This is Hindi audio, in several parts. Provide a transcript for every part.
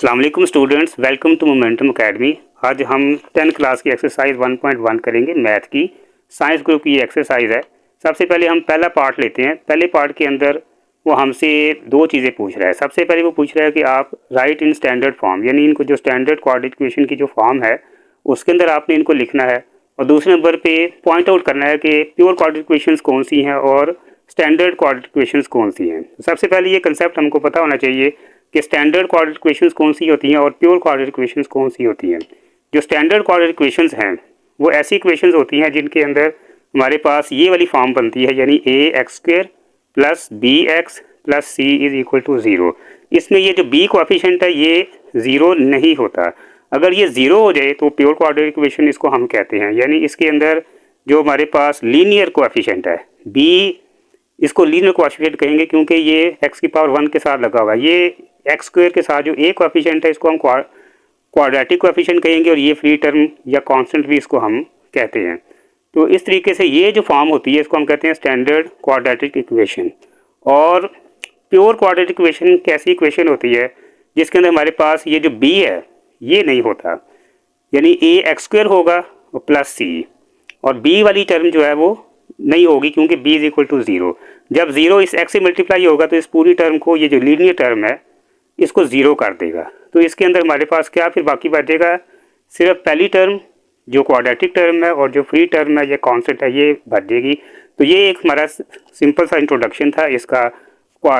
अस्सलाम वालेकुम students, welcome to Momentum Academy. आज हम 10 क्लास की एक्सरसाइज 1.1 करेंगे मैथ की। साइंस ग्रुप की ये एक्सरसाइज है। सबसे पहले हम पहला पार्ट लेते हैं। पहले पार्ट के अंदर वो हमसे दो चीज़ें पूछ रहा है। सबसे पहले वो पूछ रहा है कि आप राइट इन स्टैंडर्ड फॉर्म, यानी इनको जो स्टैंडर्ड क्वाड्रेटिक इक्वेशन की जो फॉर्म है उसके अंदर आपने इनको लिखना है। और दूसरे नंबर पे पॉइंट आउट करना है कि प्योर क्वाड्रेटिक इक्वेशंस कौन सी हैं और स्टैंडर्ड क्वाड्रेटिक इक्वेशंस कौन सी हैं। सबसे पहले ये कंसेप्ट हमको पता होना चाहिए कि स्टैंडर्ड क्वाड्रेटिक इक्वेशंस कौन सी होती हैं और प्योर क्वाड्रेटिक इक्वेशंस कौन सी होती हैं। जो स्टैंडर्ड क्वाड्रेटिक इक्वेशंस हैं वो ऐसी इक्वेशंस होती हैं जिनके अंदर हमारे पास ये वाली फॉर्म बनती है, यानी A X square plus B X plus C is equal to zero. इसमें ये जो बी कोएफिशिएंट है ये ज़ीरो नहीं होता। अगर ये ज़ीरो हो जाए तो प्योर क्वाड्रेटिक इक्वेशन इसको हम कहते हैं। यानी इसके अंदर जो हमारे पास लीनियर कोएफिशिएंट है बी, इसको लीनियर कोएफिशिएंट कहेंगे क्योंकि ये एक्स की पावर 1 के साथ लगा हुआ है। ये एक्स स्क्वायर के साथ जो ए कोएफिशिएंट है इसको हम क्वाड्रेटिक कोएफिशिएंट कहेंगे और ये फ्री टर्म या कांस्टेंट भी इसको हम कहते हैं। तो इस तरीके से ये जो फॉर्म होती है इसको हम कहते हैं स्टैंडर्ड क्वाड्रेटिक इक्वेशन। और प्योर क्वाड्रेटिक इक्वेशन कैसी इक्वेशन होती है जिसके अंदर हमारे पास ये जो बी है ये नहीं होता, यानी ए एक्स स्क्वायर होगा और प्लस सी, और बी वाली टर्म जो है वो नहीं होगी क्योंकि b is equal to zero. जब ज़ीरो इस x से मल्टीप्लाई होगा तो इस पूरी टर्म को, ये जो लीनियर टर्म है इसको ज़ीरो कर देगा। तो इसके अंदर हमारे पास क्या फिर बाकी बचेगा, सिर्फ पहली टर्म जो क्वाड्रेटिक टर्म है और जो फ्री टर्म है ये कांस्टेंट है ये बचेगी। तो ये एक हमारा सिंपल सा इंट्रोडक्शन था इसका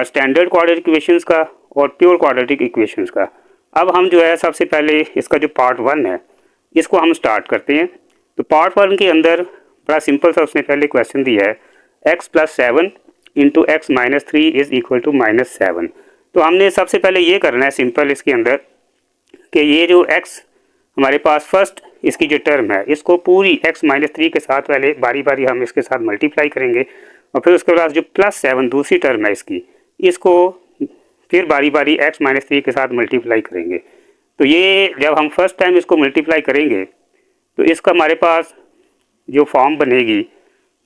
स्टैंडर्ड क्वाड्रेटिक इक्वेशंस का और प्योर क्वाड्रेटिक इक्वेशंस का। अब हम जो है सबसे पहले इसका जो पार्ट 1 है इसको हम स्टार्ट करते हैं। तो पार्ट 1 के अंदर बड़ा सिंपल सा उसने पहले क्वेश्चन दिया है, x plus 7 into x minus 3 is equal to -7। तो हमने सबसे पहले ये करना है सिंपल इसके अंदर कि ये जो x हमारे पास फर्स्ट इसकी जो टर्म है इसको पूरी x माइनस 3 के साथ पहले बारी बारी हम इसके साथ मल्टीप्लाई करेंगे और फिर उसके बाद जो प्लस 7 दूसरी टर्म है इसकी, इसको फिर बारी बारी x माइनस 3 के साथ मल्टीप्लाई करेंगे। तो ये जब हम फर्स्ट टाइम इसको मल्टीप्लाई करेंगे तो इसका हमारे पास जो फॉर्म बनेगी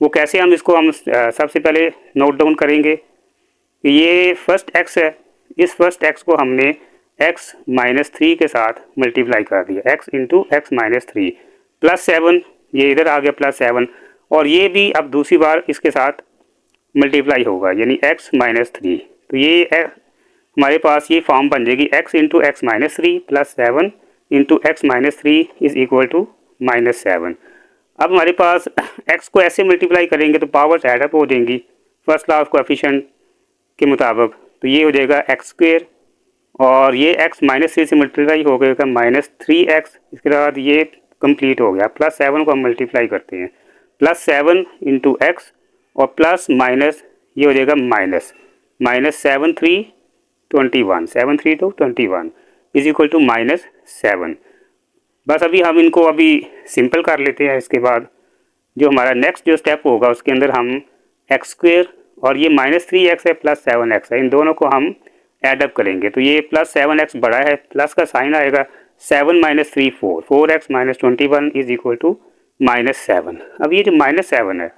वो कैसे हम इसको सबसे पहले नोट डाउन करेंगे कि ये फर्स्ट x है, इस फर्स्ट x को हमने x माइनस 3 के साथ मल्टीप्लाई कर दिया, x into x minus 3 plus 7, ये इधर आ गया प्लस 7, और ये भी अब दूसरी बार इसके साथ मल्टीप्लाई होगा यानी x माइनस 3। तो ये हमारे पास ये फॉर्म बन जाएगी x into x minus 3 plus 7 into x minus 3 is equal to -7। अब हमारे पास x को ऐसे मल्टीप्लाई करेंगे तो पावर्स ऐड अप हो जाएंगी फर्स्ट लॉ ऑफ कोएफिशिएंट के मुताबिक। तो ये हो जाएगा एक्स स्क्वेयर और ये x माइनस 3 से मल्टीप्लाई हो गया -3x। इसके बाद ये कंप्लीट हो गया, प्लस 7 को हम मल्टीप्लाई करते हैं, प्लस 7 इंटू एक्स और प्लस माइनस ये हो जाएगा -7 3 21, 7 3 तो 21 इज इक्वल टू -7। बस अभी हम इनको अभी सिंपल कर लेते हैं। इसके बाद जो हमारा नेक्स्ट जो स्टेप होगा उसके अंदर हम एक्स स्क्वेयर और ये -3x है प्लस 7x है, इन दोनों को हम ऐडअप करेंगे। तो ये प्लस 7x बड़ा है, प्लस का साइन आएगा, 7 minus 3 4, 4x minus 21 is equal to -7। अब ये जो -7 है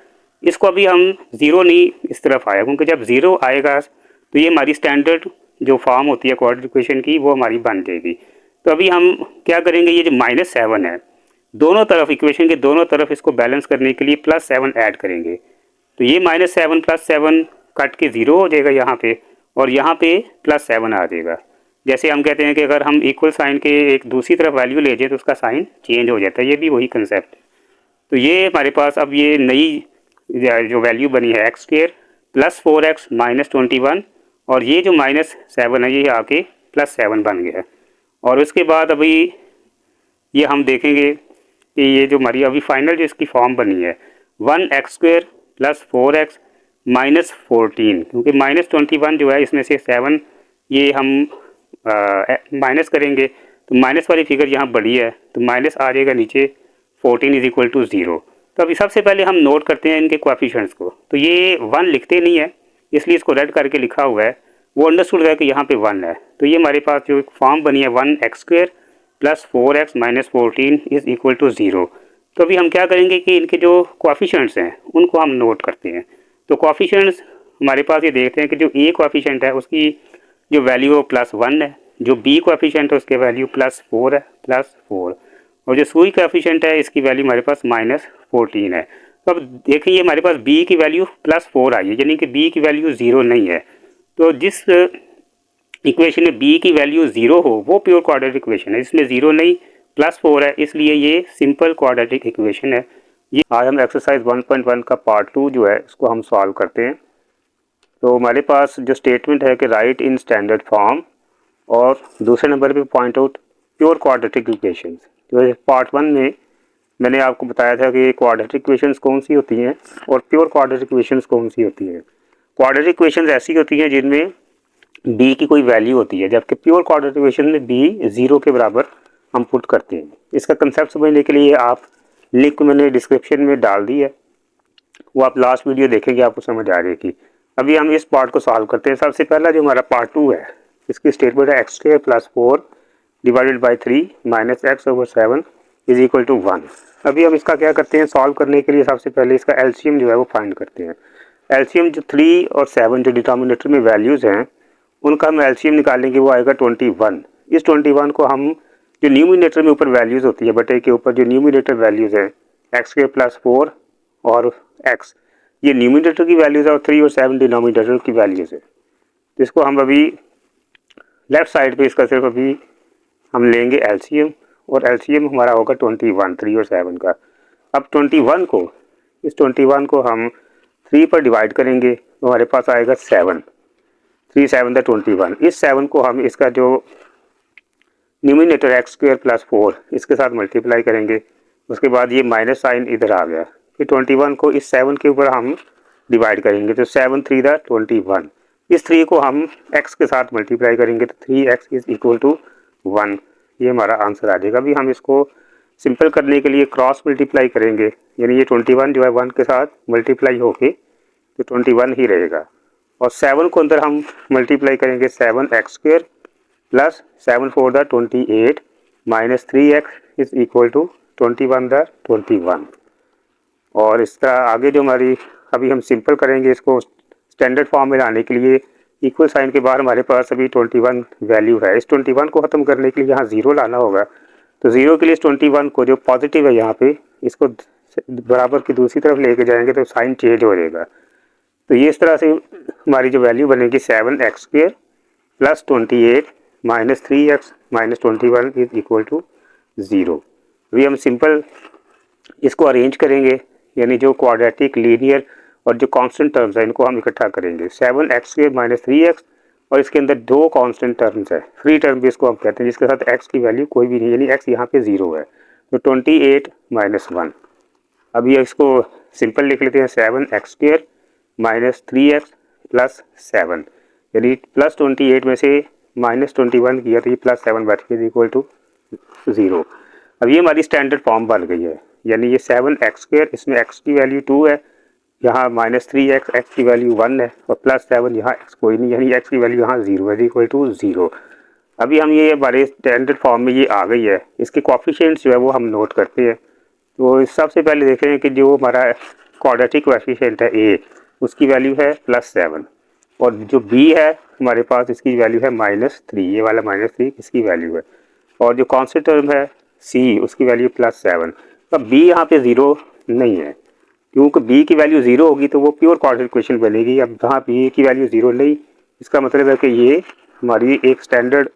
इसको अभी हम ज़ीरो नहीं इस तरफ आया क्योंकि जब ज़ीरो आएगा तो ये हमारी स्टैंडर्ड जो फॉर्म होती है क्वाड्रेटिक इक्वेशन की वो हमारी बन जाएगी। तो अभी हम क्या करेंगे, ये जो -7 है दोनों तरफ इक्वेशन के दोनों तरफ इसको बैलेंस करने के लिए प्लस 7 ऐड करेंगे। तो ये -7 प्लस 7 कट के ज़ीरो हो जाएगा यहाँ पे और यहाँ पे प्लस 7 आ जाएगा। जैसे हम कहते हैं कि अगर हम इक्वल साइन के एक दूसरी तरफ वैल्यू ले जाए तो उसका साइन चेंज हो जाता है, ये भी वही कंसेप्ट। तो ये हमारे पास अब ये नई जो वैल्यू बनी है x square plus 4x minus 21 और ये जो -7 है ये आके प्लस 7 बन गया है। और उसके बाद अभी ये हम देखेंगे कि ये जो हमारी अभी फाइनल जो इसकी फॉर्म बनी है 1x square plus 4x minus 14, क्योंकि -21 जो है इसमें से 7 ये हम माइनस करेंगे तो माइनस वाली फिगर यहाँ बड़ी है तो माइनस आ जाएगा नीचे, 14 इज इक्वल टू 0। तो अभी सबसे पहले हम नोट करते हैं इनके कोएफिशिएंट्स को। तो ये 1 लिखते नहीं है इसलिए इसको रेड करके लिखा हुआ है, वो अंडरस्टूड है कि यहाँ पे 1 है। तो ये हमारे पास जो फॉर्म बनी है 1x square plus 4x minus 14 is equal to 0। तो अभी हम क्या करेंगे कि इनके जो कोएफिशिएंट्स हैं उनको हम नोट करते हैं। तो कोएफिशिएंट्स हमारे पास ये देखते हैं कि जो ए कोएफिशिएंट है उसकी जो वैल्यू प्लस 1 है, जो बी कोएफिशिएंट है उसके वैल्यू +4 है, +4, और जो सुई कोएफिशिएंट है इसकी वैल्यू हमारे पास -14 है। तो अब देखिए हमारे पास बी की वैल्यू +4 आई है, यानी कि बी की वैल्यू 0 नहीं है। तो जिस इक्वेशन में बी की वैल्यू 0 हो वो प्योर क्वाड्रेटिक इक्वेशन है, इसमें 0 नहीं +4 है, इसलिए ये सिंपल क्वाड्रेटिक इक्वेशन है। ये आज हम एक्सरसाइज 1.1 का पार्ट 2 जो है इसको हम सॉल्व करते हैं। तो हमारे पास जो स्टेटमेंट है कि राइट इन स्टैंडर्ड फॉर्म, और दूसरे नंबर पे point out pure quadratic equations. तो पार्ट 1 में मैंने आपको बताया था कि क्वाड्रेटिक इक्वेशंस कौन सी होती हैं और प्योर क्वाड्रेटिक इक्वेशंस कौन सी होती हैं। क्वाड्रेटिक इक्वेशंस ऐसी होती हैं जिनमें बी की कोई वैल्यू होती है, जबकि प्योर क्वाड्रेटिक इक्वेशन में बी 0 के बराबर हम पुट करते हैं। इसका कंसेप्ट समझने के लिए आप लिंक मैंने डिस्क्रिप्शन में डाल दी है, वो आप लास्ट वीडियो देखेंगे आपको समझ आ जाएगी। अभी हम इस पार्ट को सॉल्व करते हैं। सबसे पहला जो हमारा पार्ट 2 है इसकी स्टेटमेंट है x² + 4 divided by 3 minus x/7 is equal to 1। अभी हम इसका क्या करते हैं, सॉल्व करने के लिए सबसे पहले इसका एलसीएम जो है वो फाइंड करते हैं। एलसीएम जो 3 और 7 जो डिनोमिनेटर में वैल्यूज़ हैं उनका हम एलसीएम निकालेंगे, वो आएगा 21। इस 21 को हम जो न्यूमिनेटर में ऊपर वैल्यूज़ होती है बटे के ऊपर जो न्यूमिनेटर वैल्यूज़ हैं x² + 4 और x, ये न्यूमिनेटर की वैल्यूज़ है और 3 और 7 डिनोमिनेटर की वैल्यूज़ है। तो इसको हम अभी लेफ़्ट साइड पे इसका सिर्फ अभी हम लेंगे एलसीएम, और एलसीएम हमारा होगा 21 3 और 7 का। अब 21 को इस 21 को हम 3 पर डिवाइड करेंगे तो हमारे पास आएगा 7, 3 7 21। इस 7 को हम इसका जो न्यूमिनेटर x² + 4 इसके साथ मल्टीप्लाई करेंगे, उसके बाद ये माइनस साइन इधर आ गया, फिर 21 को इस 7 के ऊपर हम डिवाइड करेंगे तो 7 3 21। इस 3 को हम x के साथ मल्टीप्लाई करेंगे तो 3x इज इक्वल टू 1, ये हमारा आंसर आ जाएगा। अभी हम इसको सिंपल करने के लिए क्रॉस मल्टीप्लाई करेंगे, यानी ये 21 जो है 1 के साथ मल्टीप्लाई होके तो 21 ही रहेगा, और 7 को अंदर हम मल्टीप्लाई करेंगे 7x² + 7 4 28 minus 3x is equal to 21 21। और इस तरह आगे जो हमारी अभी हम सिंपल करेंगे इसको स्टैंडर्ड फॉर्म में लाने के लिए इक्वल साइन के बाहर हमारे पास अभी 21 वैल्यू है। इस 21 को ख़त्म करने के लिए यहाँ 0 लाना होगा, तो 0 के लिए इस 21 को जो पॉजिटिव है यहाँ पे इसको बराबर की दूसरी तरफ लेके जाएंगे तो साइन चेंज हो जाएगा। तो ये इस तरह से हमारी जो वैल्यू बनेगी 7x² + 28 minus 3x minus 21 is equal to 0। अभी हम सिंपल इसको अरेंज करेंगे, यानी जो क्वाड्रेटिक लीनियर और जो कांस्टेंट टर्म्स है इनको हम इकट्ठा करेंगे। 7x² - 3x और इसके अंदर 2 कांस्टेंट टर्म्स है, फ्री टर्म भी इसको हम कहते हैं, जिसके साथ x की वैल्यू कोई भी नहीं, यानी x यहाँ पे 0 है। तो 28 - 1। अभी इसको सिंपल लिख लेते हैं 7x² - 3x + 7, यानी +28 में से -21 किया तो ये +7 बच गया इक्वल टू 0। अब ये हमारी स्टैंडर्ड फॉर्म बन गई है, यानी ये 7x², इसमें x की वैल्यू 2 है, यहाँ -3x x की वैल्यू 1 है, और +7 यहाँ x कोई नहीं, यानी x की वैल्यू यहाँ 0 है इक्वल टू 0। अभी हम ये हमारे स्टैंडर्ड फॉर्म में ये आ गई है। इसके कोएफिशिएंट्स जो है वो हम नोट करते हैं। तो सबसे पहले देख रहे हैं कि जो हमारा क्वाड्रेटिक कोएफिशिएंट है a, उसकी वैल्यू है +7, और जो b है हमारे पास इसकी वैल्यू है -3, ये वाला -3 इसकी वैल्यू है, और जो कांस्टेंट टर्म है c उसकी वैल्यू +7। अब b यहाँ पे 0 नहीं है, क्योंकि b की वैल्यू 0 होगी तो वो प्योर क्वाड्रेटिक इक्वेशन बनेगी। अब जहाँ b की वैल्यू 0 नहीं, इसका मतलब है कि ये हमारी एक स्टैंडर्ड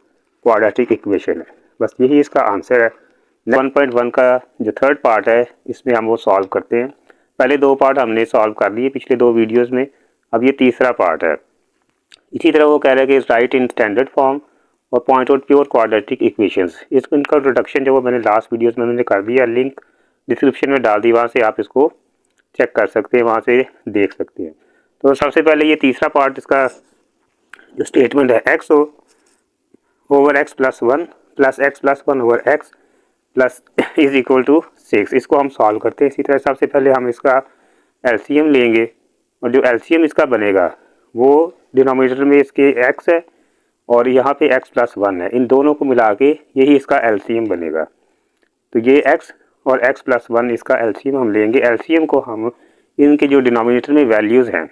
क्वाड्रेटिक इक्वेशन है। बस यही इसका आंसर है। 1.1 का जो थर्ड पार्ट है इसमें हम वो सॉल्व करते हैं। पहले 2 पार्ट हमने सॉल्व कर लिए पिछले 2 वीडियोज़ में, अब ये तीसरा पार्ट है। इसी तरह वो कह रहा है कि राइट इन स्टैंडर्ड फॉर्म और point out pure quadratic equations. इसको इनका इंट्रोडक्शन जो वो मैंने लास्ट वीडियोस में मैंने कर दिया, लिंक डिस्क्रिप्शन में डाल दी, वहाँ से आप इसको चेक कर सकते हैं, वहाँ से देख सकते हैं। तो सबसे पहले ये तीसरा पार्ट, इसका जो स्टेटमेंट है x over x + 1 + x + 1 over x plus is equal to 6, इसको हम सॉल्व करते हैं। इसी तरह सबसे पहले हम इसका एलसीएम लेंगे, और जो एलसीएम इसका बनेगा वो डिनोमिनेटर में इसके x है और यहाँ पे x + 1 है, इन दोनों को मिला के यही इसका एलसीएम बनेगा। तो ये x और x + 1 इसका एलसीएम हम लेंगे। एलसीएम को हम इनके जो डिनोमिनेटर में वैल्यूज़ हैं,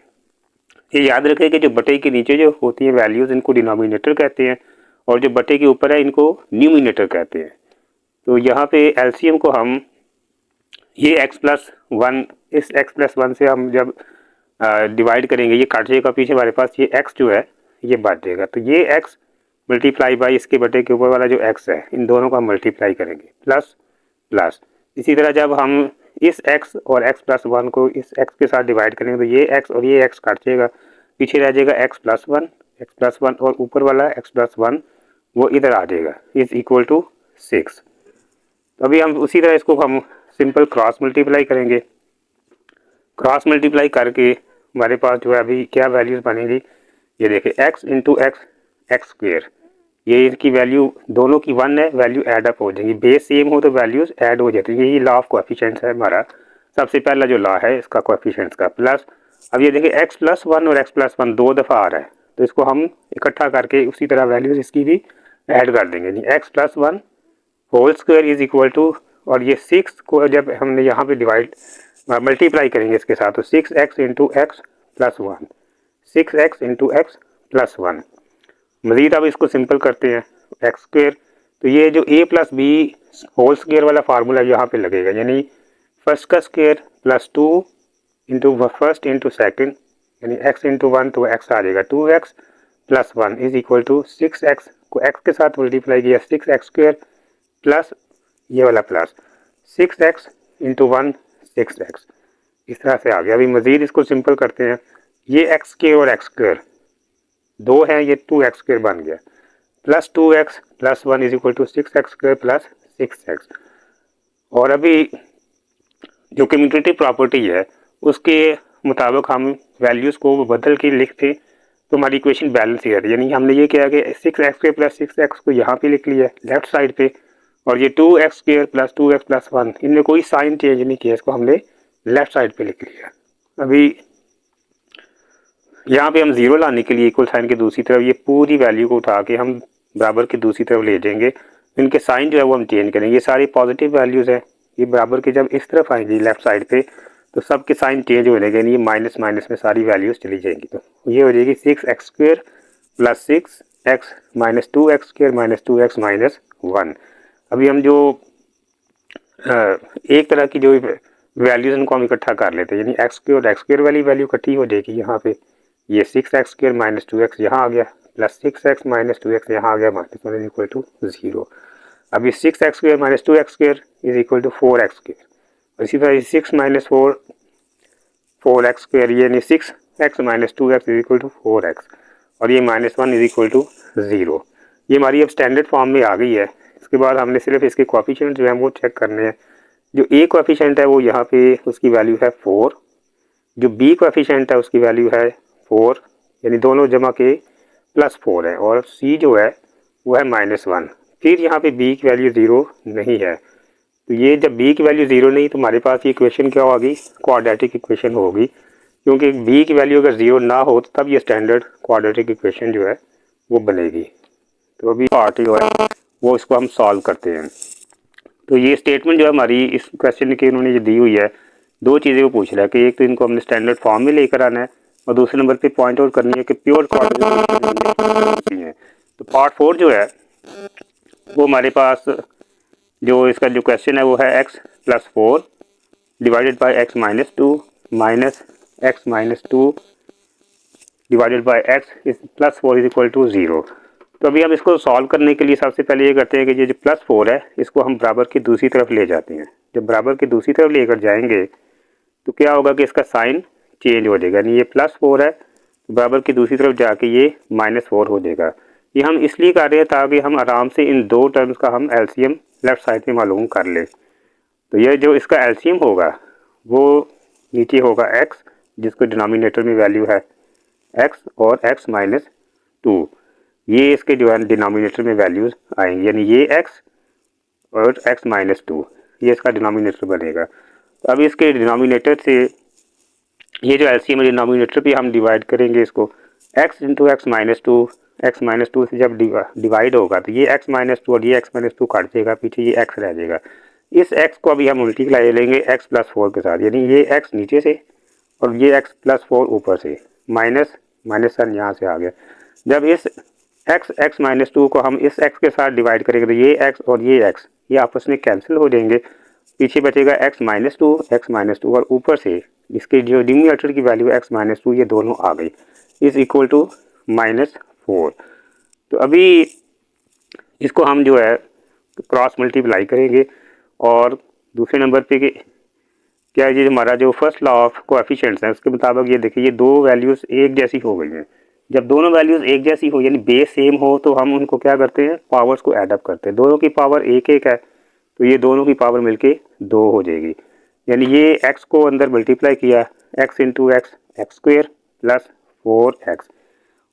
ये याद रखें कि जो बटे के नीचे जो होती हैं वैल्यूज़ इनको डिनोमिनेटर कहते हैं, और जो बटे के ऊपर है इनको न्यूमिनेटर कहते हैं। तो यहाँ पे एलसीएम को हम ये x+1, इस x+1 से हम जब डिवाइड करेंगे, ये काट जाएगा पीछे हमारे पास, ये x जो है ये बढ़ जाएगा। तो ये x मल्टीप्लाई बाई इसके बटे के ऊपर वाला जो x है, इन दोनों का मल्टीप्लाई करेंगे, प्लस प्लस। इसी तरह जब हम इस x और x+1 को इस x के साथ डिवाइड करेंगे तो ये x और ये x काट जाएगा, पीछे रह जाएगा x+1 और ऊपर वाला x+1 वो इधर आ जाएगा, इज इक्वल टू 6। तो अभी हम उसी तरह इसको हम सिंपल क्रॉस मल्टीप्लाई करेंगे। क्रॉस मल्टीप्लाई करके हमारे पास जो है अभी क्या वैल्यूज़ बनेगी, ये देखिए x इंटू एक्स स्क्वेयर, ये इसकी वैल्यू दोनों की 1 है, वैल्यू ऐड अप हो जाएगी, बेस सेम हो तो वैल्यूज़ ऐड हो जाती है। यही लॉ ऑफ कोएफिशिएंट्स है हमारा, सबसे पहला जो लॉ है इसका कोएफिशिएंट्स का। प्लस अब ये देखिए x+1 और x+1 दो दफ़ा आ रहा है, तो इसको हम इकट्ठा करके उसी तरह वैल्यूज़ इसकी भी ऐड कर देंगे। x+1 whole square is equal to, और ये 6 को जब हमने यहाँ पे डिवाइड मल्टीप्लाई करेंगे इसके साथ, तो 6x into x plus 1, 6x into x plus 1। मज़ीद अब इसको सिंपल करते हैं, एक्स स्क्वेयर, तो ये जो a plus B whole square वाला फार्मूला यहाँ पे लगेगा, यानी फर्स्ट का square plus 2 into first into second, यानी x इंटू 1 तो x आ जाएगा 2x plus 1 is equal to 6x को x के साथ मल्टीप्लाई किया 6x स्क्वेयर प्लस ये वाला प्लस 6x इंटू 1 6x, इस तरह से आ गया। अभी मज़ीद इसको सिंपल करते हैं, ये x स्क्वेयर और x स्क्वेयर दो है, ये 2x स्क्वेयर बन गया, plus 2x plus 1 is equal to 6x square plus 6x। और अभी जो कम्यूटेटिव प्रॉपर्टी है उसके मुताबिक हम वैल्यूज़ को बदल के लिखते तो हमारी इक्वेशन बैलेंस ही रहती है। यानी हमने ये किया कि 6x स्क्वेयर प्लस 6x को यहाँ पे लिख लिया लेफ्ट साइड पे, और ये 2x square plus 2x plus 1 इनमें कोई साइन चेंज नहीं किया, इसको हमने लेफ्ट साइड पे लिख लिया। अभी यहाँ पे हम ज़ीरो लाने के लिए इक्वल साइन के दूसरी तरफ ये पूरी वैल्यू को उठा के हम बराबर की दूसरी तरफ ले जाएंगे, इनके साइन जो है वो हम चेंज करेंगे। ये सारी पॉजिटिव वैल्यूज़ हैं, ये बराबर के जब इस तरफ आएंगी लेफ्ट साइड पे तो सबके साइन चेंज हो जाएंगे, ये माइनस माइनस में सारी वैल्यूज़ चली जाएंगी। तो ये हो जाएगी 6x square plus 6x minus 2x square minus 2x minus 1। अभी हम जो एक तरह की जो वैल्यूज़ उनको हम इकट्ठा कर लेते हैं, यानी x स्क्वेयर और x स्क्वेयर वाली वैल्यू इकट्ठी हो जाएगी। यहाँ पे ये 6x स्क्वेयर माइनस 2x यहाँ आ गया, प्लस 6x माइनस 2x यहाँ आ गया, माइनस 1 इज इक्वल टू 0। अभी 6x square minus 2x square is equal to 4x square, इसी तरह 6 माइनस 4x स्क्वेयर, यानी 6x minus 2x is equal to 4x, और ये माइनस 1 इज इक्वल टू 0। ये हमारी अब स्टैंडर्ड फॉर्म में आ गई है। इसके बाद हमने सिर्फ इसके कोएफिशिएंट जो है वो चेक करने हैं। जो a कोएफिशिएंट है वो यहाँ पे उसकी वैल्यू है 4, जो b कोएफिशिएंट है उसकी वैल्यू है 4, यानी दोनों जमा के प्लस 4 है, और c जो है वो है माइनस 1। फिर यहाँ पे b की वैल्यू 0 नहीं है, तो ये जब b की वैल्यू 0 नहीं तो हमारे पास ये इक्वेशन क्या होगी, क्वाड्रेटिक इक्वेशन होगी, क्योंकि b की वैल्यू अगर 0 ना हो तो तब ये स्टैंडर्ड क्वाड्रेटिक इक्वेशन जो है वो बनेगी। तो अभी पार्ट जो है वो इसको हम सॉल्व करते हैं। तो ये स्टेटमेंट जो है हमारी इस क्वेश्चन की उन्होंने जो दी हुई है, दो चीज़ें वो पूछ रहा है कि एक तो इनको हमने स्टैंडर्ड फॉर्म में लेकर आना है, और दूसरे नंबर पे पॉइंट आउट करनी है कि प्योर क्वाड्रेटिक है। तो पार्ट 4 जो है वो हमारे पास जो इसका जो क्वेश्चन है वो है x plus 4 divided by x minus 2 minus x minus 2 divided by x is plus 4 is equal to 0। तो अभी हम इसको सॉल्व करने के लिए सबसे पहले ये करते हैं कि ये जो प्लस 4 है इसको हम बराबर की दूसरी तरफ ले जाते हैं। जब बराबर की दूसरी तरफ लेकर जाएंगे तो क्या होगा कि इसका साइन चेंज हो जाएगा, यानी ये प्लस 4 है तो बराबर की दूसरी तरफ जाके ये माइनस 4 हो जाएगा। ये हम इसलिए कर रहे हैं ताकि हम आराम से इन दो टर्म्स का हम एलसीएम लेफ्ट साइड में मालूम कर ले। तो ये जो इसका एलसीएम होगा वो नीचे होगा x, जिसको डिनोमिनेटर में वैल्यू है x और x माइनस 2, ये इसके जो है डिनोमिनेटर में वैल्यूज़ आएंगी, यानी ये x और x माइनस 2 ये इसका डिनोमिनेटर बनेगा। तो अब इसके डिनोमिनेटर से ये जो एलसीएम है डिनोमिनेटर पे हम डिवाइड करेंगे इसको, x into x minus 2, x minus 2 से जब डिवाइड होगा तो ये x माइनस 2 और ये x माइनस 2 काट जाएगा, पीछे ये x रह जाएगा। इस x को अभी हम मल्टीप्लाई लेंगे x प्लस 4 के साथ, यानी ये x नीचे से और ये x प्लस 4 ऊपर से, माइनस माइनस सन यहाँ से आ गया। जब इस x माइनस टू को हम इस x के साथ डिवाइड करेंगे तो ये x और ये x ये आपस में कैंसिल हो जाएंगे, पीछे बचेगा x माइनस टू और ऊपर से इसके जो डिनोमिनेटर की वैल्यू x माइनस टू ये दोनों आ गई इज इक्वल टू -4। तो अभी इसको हम जो है क्रॉस मल्टीप्लाई करेंगे और दूसरे नंबर पे क्या है, ये हमारा जो फर्स्ट लॉ ऑफ कोएफिशिएंट्स है उसके मुताबिक ये देखिए ये दो वैल्यूज़ एक जैसी हो गई हैं। जब दोनों वैल्यूज़ एक जैसी हो यानी बेस सेम हो तो हम उनको क्या करते हैं, पावर्स को ऐड अप करते हैं। दोनों की पावर एक एक है तो ये दोनों की पावर मिलके 2 हो जाएगी। यानी ये x को अंदर मल्टीप्लाई किया x into x x square plus 4x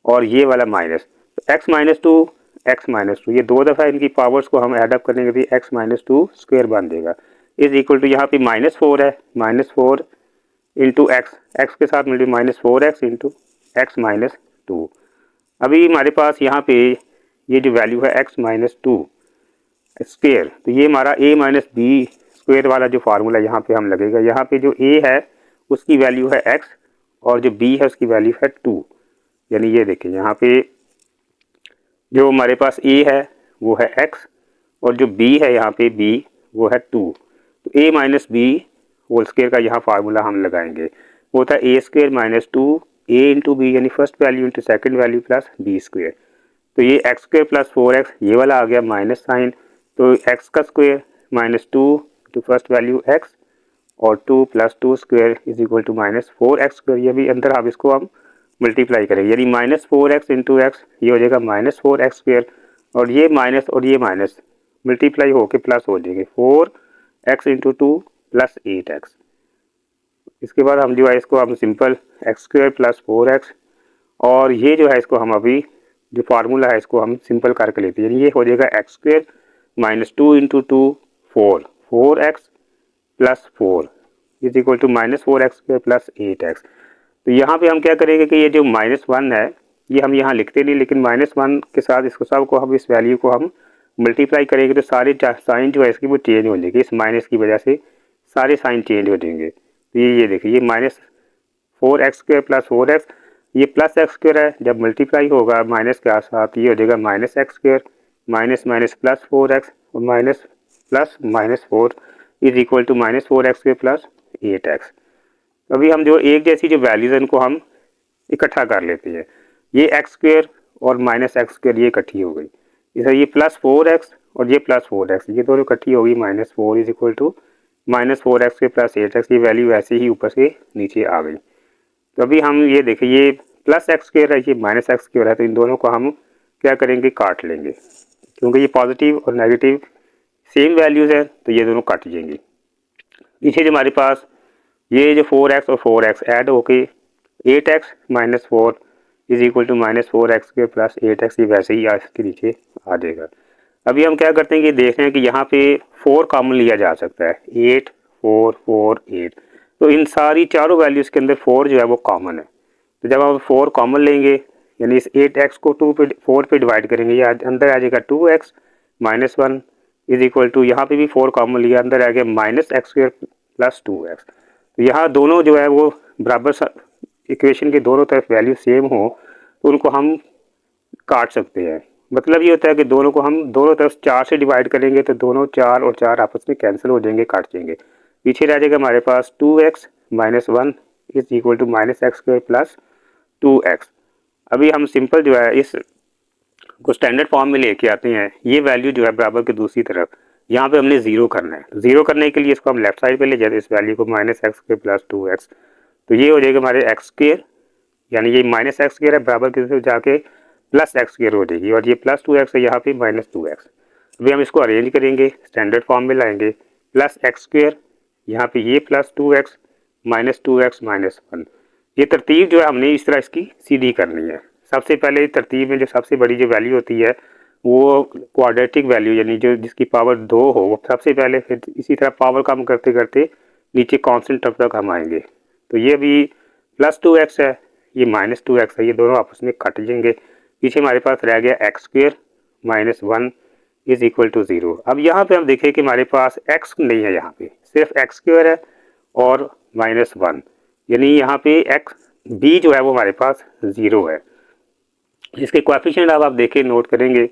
और ये वाला माइनस तो एक्स माइनस टू ये दो दफ़ा इनकी पावर्स को हम ऐड अप करेंगे तो एक्स माइनस टू स्क्वेयर बन देगा इज इक्वल टू यहाँ पे -4 है, -4 इंटू एक्स के साथ मिलकर -4x into x minus two. अभी हमारे पास यहाँ पे ये जो वैल्यू है x माइनस टू स्क्वेयर तो ये हमारा a माइनस बी स्क्वेयर वाला जो फार्मूला यहाँ पे हम लगेगा। यहाँ पे जो a है उसकी वैल्यू है x और जो b है उसकी वैल्यू है 2। यानी ये देखिए यहाँ पे जो हमारे पास a है वो है x और जो b है यहाँ पे b वो है 2। तो a minus B whole square का यहाँ फार्मूला हम लगाएंगे, वो था A square minus two A into B यानी first value into second value plus B square. तो ये एक्स स्क्वेयर प्लस 4x ये वाला आ गया माइनस साइन तो एक्स का square minus two into first value x और 2 plus 2 square is equal to -4x square. ये भी अंदर आप इसको हम मल्टीप्लाई करेंगे यानी -4x इंटू एक्स ये हो जाएगा -4x स्क्वेयर और ये माइनस मल्टीप्लाई होके प्लस हो जाएंगे 4x into two plus 8x। इसके बाद हम जो है इसको हम simple x square plus 4x और ये जो है इसको हम अभी जो फार्मूला है इसको हम सिंपल करके लेते हैं। ये हो जाएगा x square minus two into two 4x plus 4 is equal to -4x square plus 8x। तो यहाँ पे हम क्या करेंगे कि ये जो -1 है ये हम यहाँ लिखते नहीं लेकिन -1 के साथ इसको सब को हम इस वैल्यू को हम मल्टीप्लाई करेंगे तो सारे साइन जो है इसकी वो चेंज हो जाएगी। इस माइनस की वजह से सारे साइन चेंज हो जाएंगे। तो ये देखिए ये -4x स्क्वेयर प्लस 4x ये प्लस एक्स स्क्वेयर है, जब मल्टीप्लाई होगा माइनस के साथ ये हो जाएगा -x square minus minus plus 4x और minus plus -4 is equal to -4x square plus 8x। अभी हम जो एक जैसी जो वैल्यूज़ हैं इनको हम इकट्ठा कर लेते हैं। ये एक्स स्क्वेयर और -x स्क्वेयर ये इकट्ठी हो गई, इधर ये प्लस 4x और ये प्लस 4x ये दोनों इकट्ठी होगी -4 इज इक्वल टू -4x के प्लस 8x। ये वैल्यू ऐसे ही ऊपर से नीचे आ गई। तो अभी हम ये देखें ये प्लस एक्स स्क्वेयर है ये -x स्क्वेयर है तो इन दोनों को हम क्या करेंगे काट लेंगे क्योंकि ये पॉजिटिव और नेगेटिव सेम वैल्यूज़ है तो ये दोनों कट जाएंगी। पीछे जो हमारे पास ये जो 4x और 4x ऐड होके 8x minus 4 is equal to -4x square plus 8x ये वैसे ही इसके नीचे आ जाएगा। अभी हम क्या करते हैं कि देख रहे हैं कि यहाँ पे 4 कॉमन लिया जा सकता है 8 4 4 8 तो इन सारी चारों वैल्यूज़ के अंदर 4 जो है वो कॉमन है। तो जब हम 4 कॉमन लेंगे यानी इस 8x को 4 पे डिवाइड करेंगे या अंदर आ जाएगा 2x minus 1 is equal to यहाँ पे भी 4 कॉमन लिया अंदर आ गया -x स्क्वेयर प्लस 2x। तो यहाँ दोनों जो है वो बराबर इक्वेशन के दोनों तरफ वैल्यू सेम हो तो उनको हम काट सकते हैं। मतलब ये होता है कि दोनों को हम दोनों तरफ 4 से डिवाइड करेंगे तो दोनों 4 और 4 आपस में कैंसिल हो जाएंगे कट जाएंगे। पीछे रह जाएगा हमारे पास 2x minus 1 is equal to -x square plus 2x। अभी हम सिंपल जो है इस को स्टैंडर्ड फॉर्म में लेके आते हैं। ये वैल्यू जो है बराबर के दूसरी तरफ यहाँ पे हमने ज़ीरो करना है। ज़ीरो करने के लिए इसको हम लेफ्ट साइड पे ले जाते हैं इस वैल्यू को -x स्क्वेयर प्लस 2x। तो ये हो जाएगा हमारे x स्क्वेयर यानी ये -x स्क्वेयर है बराबर की तरफ जाके प्लस x स्क्वेयर हो जाएगी और ये प्लस 2x है यहाँ पे -2x। अभी हम इसको अरेंज करेंगे स्टैंडर्ड फॉर्म में लाएंगे प्लस एक्स स्क्वेयर यहाँ पे ये plus 2x minus 2x minus 1। ये तरतीब जो है हमने इस तरह इसकी सीधी करनी है। सबसे पहले तरतीब में जो सबसे बड़ी जो वैल्यू होती है वो क्वाड्रेटिक वैल्यू यानी जो जिसकी पावर 2 हो वो सबसे पहले, फिर इसी तरह पावर कम करते करते नीचे कांस्टेंट टर्म तक हम आएंगे। तो ये भी प्लस 2x है ये माइनस 2x है ये दोनों आपस में कट जाएंगे। पीछे हमारे पास रह गया x square minus 1 is equal to 0। अब यहाँ पे हम देखें कि हमारे पास x नहीं है, यहाँ पे सिर्फ एक्स स्क्वेयर है और -1 यानी यहाँ पे x b जो है वो हमारे पास 0 है। इसके कोएफिशिएंट अब आप देखें, नोट करेंगे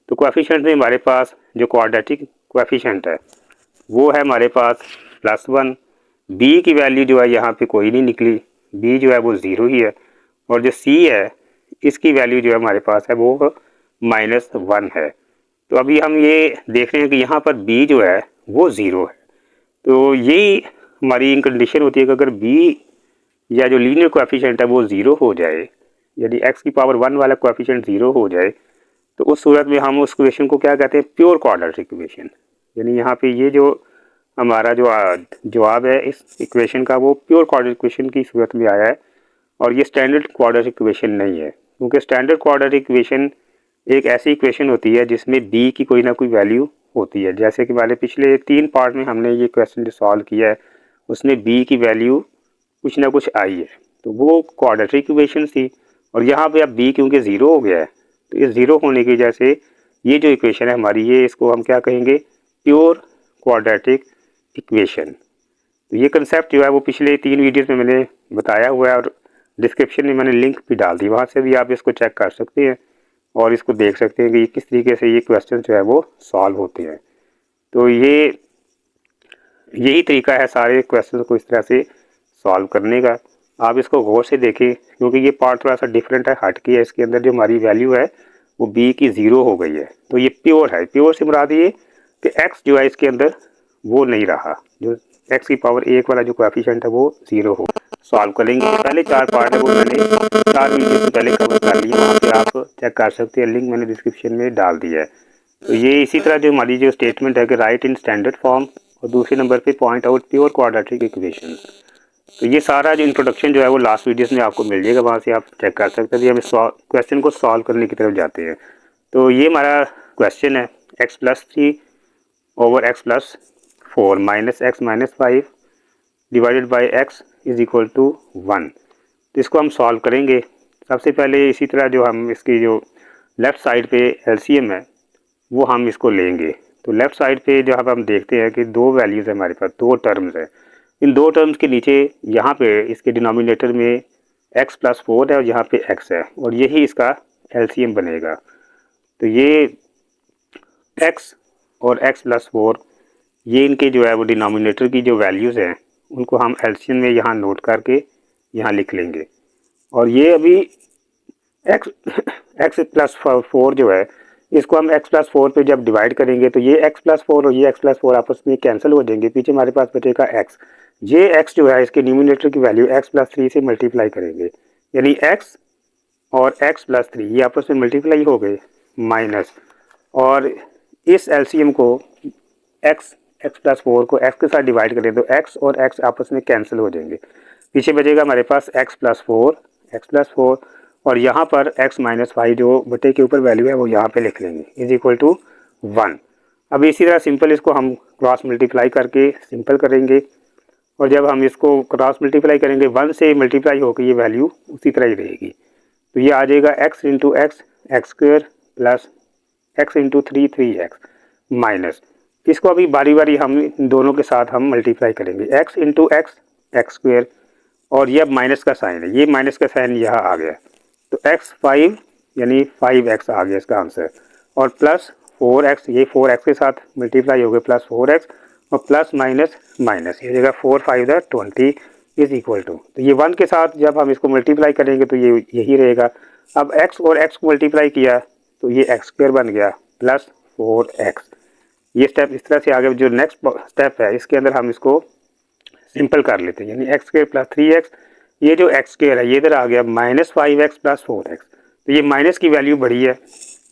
तो कोएफिशिएंट में हमारे पास जो क्वाड्रेटिक कोएफिशिएंट है वो है हमारे पास +1। बी की वैल्यू जो है यहाँ पे कोई नहीं निकली, बी जो है वो 0 ही है। और जो सी है इसकी वैल्यू जो है हमारे पास है वो -1 है। तो अभी हम ये देख रहे हैं कि यहाँ पर बी जो है वो 0 है। तो यही हमारी कंडीशन होती है कि अगर बी या जो लीनियर कोएफिशिएंट है वो 0 हो जाए, यदि x की पावर 1 वाला कोएफिशिएंट 0 हो जाए, तो उस सूरत में हम उस इक्वेशन को क्या कहते हैं, प्योर क्वाड्रेटिक इक्वेशन। यानी यहाँ पे ये जो हमारा जो जवाब है इस इक्वेशन का वो प्योर क्वाड्रेटिक इक्वेशन की सूरत में आया है, और ये स्टैंडर्ड क्वाड्रेटिक इक्वेशन नहीं है। क्योंकि स्टैंडर्ड क्वाड्रेटिक इक्वेशन एक ऐसी इक्वेशन होती है जिसमें b की कोई ना कोई वैल्यू होती है। जैसे कि हमारे पिछले 3 पार्ट में हमने ये क्वेश्चन जो सॉल्व किया है उसमें b की वैल्यू कुछ ना कुछ आई है, तो वो क्वाड्रेटिक इक्वेशन थी। और यहाँ पे अब b क्योंकि 0 हो गया है, तो इस 0 होने की वजह से ये जो इक्वेशन है हमारी, ये इसको हम क्या कहेंगे, प्योर क्वाड्रेटिक इक्वेशन। तो ये कंसेप्ट जो है वो पिछले 3 वीडियोस में मैंने बताया हुआ है, और डिस्क्रिप्शन में मैंने लिंक भी डाल दी, वहाँ से भी आप इसको चेक कर सकते हैं और इसको देख सकते हैं कि किस तरीके से ये क्वेश्चन जो है वो सॉल्व होते हैं। तो यही तरीका है सारे क्वेश्चन को इस तरह से सॉल्व करने का। आप इसको गौर से देखें क्योंकि ये पार्ट थोड़ा सा डिफरेंट है, हट के है। इसके अंदर जो हमारी वैल्यू है वो b की 0 हो गई है, तो ये प्योर है। प्योर से मुराद ये कि x जो है इसके अंदर वो नहीं रहा, जो x की पावर 1 वाला जो कोएफिशिएंट है वो 0 हो। सॉल्व करेंगे, पहले 4 पार्ट है वो मैंने 4 वीडियो से पहले कवर कर लिए, वहाँ पे आप चेक कर सकते हैं, लिंक मैंने डिस्क्रिप्शन में डाल दिया है। तो ये इसी तरह जो हमारी जो स्टेटमेंट है कि राइट इन स्टैंडर्ड फॉर्म, और दूसरे नंबर पे point out pure quadratic equation. तो ये सारा जो इंट्रोडक्शन जो है वो लास्ट वीडियोस में आपको मिल जाएगा, वहाँ से आप चेक कर सकते हैं। हम क्वेश्चन को सॉल्व करने की तरफ जाते हैं। तो ये हमारा क्वेश्चन है x+3 over x+4 minus x - 5 divided by x is equal to 1। तो इसको हम सॉल्व करेंगे। सबसे पहले इसी तरह जो हम इसकी जो लेफ़्ट साइड पे एलसीएम है वो हम इसको लेंगे। तो लेफ़्ट साइड पे जो हम देखते हैं कि 2 वैल्यूज़ है हमारे पास, 2 टर्म्स है। इन 2 टर्म्स के नीचे यहाँ पे इसके डिनोमिनेटर में x+4 है और यहाँ पे x है, और यही इसका एलसीएम बनेगा। तो ये x और x+4 ये इनके जो है वो डिनोमिनेटर की जो वैल्यूज़ हैं उनको हम एलसीएम में यहाँ नोट करके यहाँ लिख लेंगे। और ये अभी x+4 जो है इसको हम x+4 पे जब डिवाइड करेंगे तो ये x+4 और ये x+4 आपस में कैंसिल हो जाएंगे, पीछे हमारे पास बचेगा x। ये x जो है इसके न्यूमिनेटर की वैल्यू x+3 से मल्टीप्लाई करेंगे, यानी x और x+3 ये आपस में मल्टीप्लाई हो गए माइनस, और इस एलसीएम को x+4 को x के साथ डिवाइड करें तो x और x आपस में कैंसिल हो जाएंगे, पीछे बचेगा हमारे पास x+4 और यहाँ पर x - 5 जो बटे के ऊपर वैल्यू है वो यहाँ पे लिख लेंगे इज इक्वल टू 1। अब इसी तरह सिंपल इसको हम क्रॉस मल्टीप्लाई करके सिंपल करेंगे, और जब हम इसको क्रॉस मल्टीप्लाई करेंगे 1 से मल्टीप्लाई होकर ये वैल्यू उसी तरह ही रहेगी। तो ये आ जाएगा x into x x square plus x into 3 3x minus, इसको अभी बारी बारी हम दोनों के साथ हम मल्टीप्लाई करेंगे, x into x x square, और ये अब माइनस का साइन है, ये माइनस का साइन यहाँ आ गया, तो x5 यानी 5x आ गया इसका आंसर, और प्लस 4x, ये 4x के साथ मल्टीप्लाई हो गए प्लस 4x, और प्लस माइनस माइनस, ये जगह 4 5 20 इज इक्वल टू, तो ये 1 के साथ जब हम इसको मल्टीप्लाई करेंगे तो ये यही रहेगा। अब x और x को मल्टीप्लाई किया तो ये एक्स स्क्वेयर बन गया प्लस 4x। ये स्टेप इस तरह से आगे जो नेक्स्ट स्टेप है इसके अंदर हम इसको सिंपल कर लेते हैं, यानी एक्स स्क्वेयर प्लस 3x, ये जो एक्स स्क्वेयर है ये इधर आ गया -5x प्लस 4x। तो ये माइनस की वैल्यू बढ़ी है,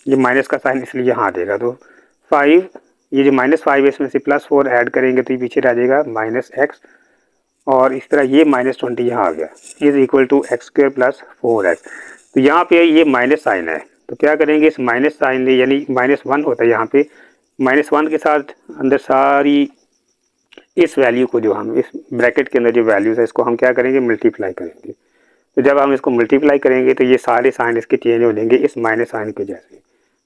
ये माइनस का साइन इसलिए यहाँ आ जाएगा, तो 5 ये जो -5 है इसमें से +4 ऐड करेंगे तो ये पीछे रह जाएगा -x, और इस तरह ये -20 यहाँ आ गया is equal to x square plus 4x। तो यहाँ पे ये माइनस साइन है, तो क्या करेंगे इस माइनस साइन में, यानी -1 होता है यहाँ पे, -1 के साथ अंदर सारी इस वैल्यू को जो हम इस ब्रैकेट के अंदर जो वैल्यूज़ है इसको हम क्या करेंगे मल्टीप्लाई करेंगे। तो जब हम इसको मल्टीप्लाई करेंगे तो ये सारे साइन इसके चेंज हो जाएंगे इस माइनस साइन के जैसे,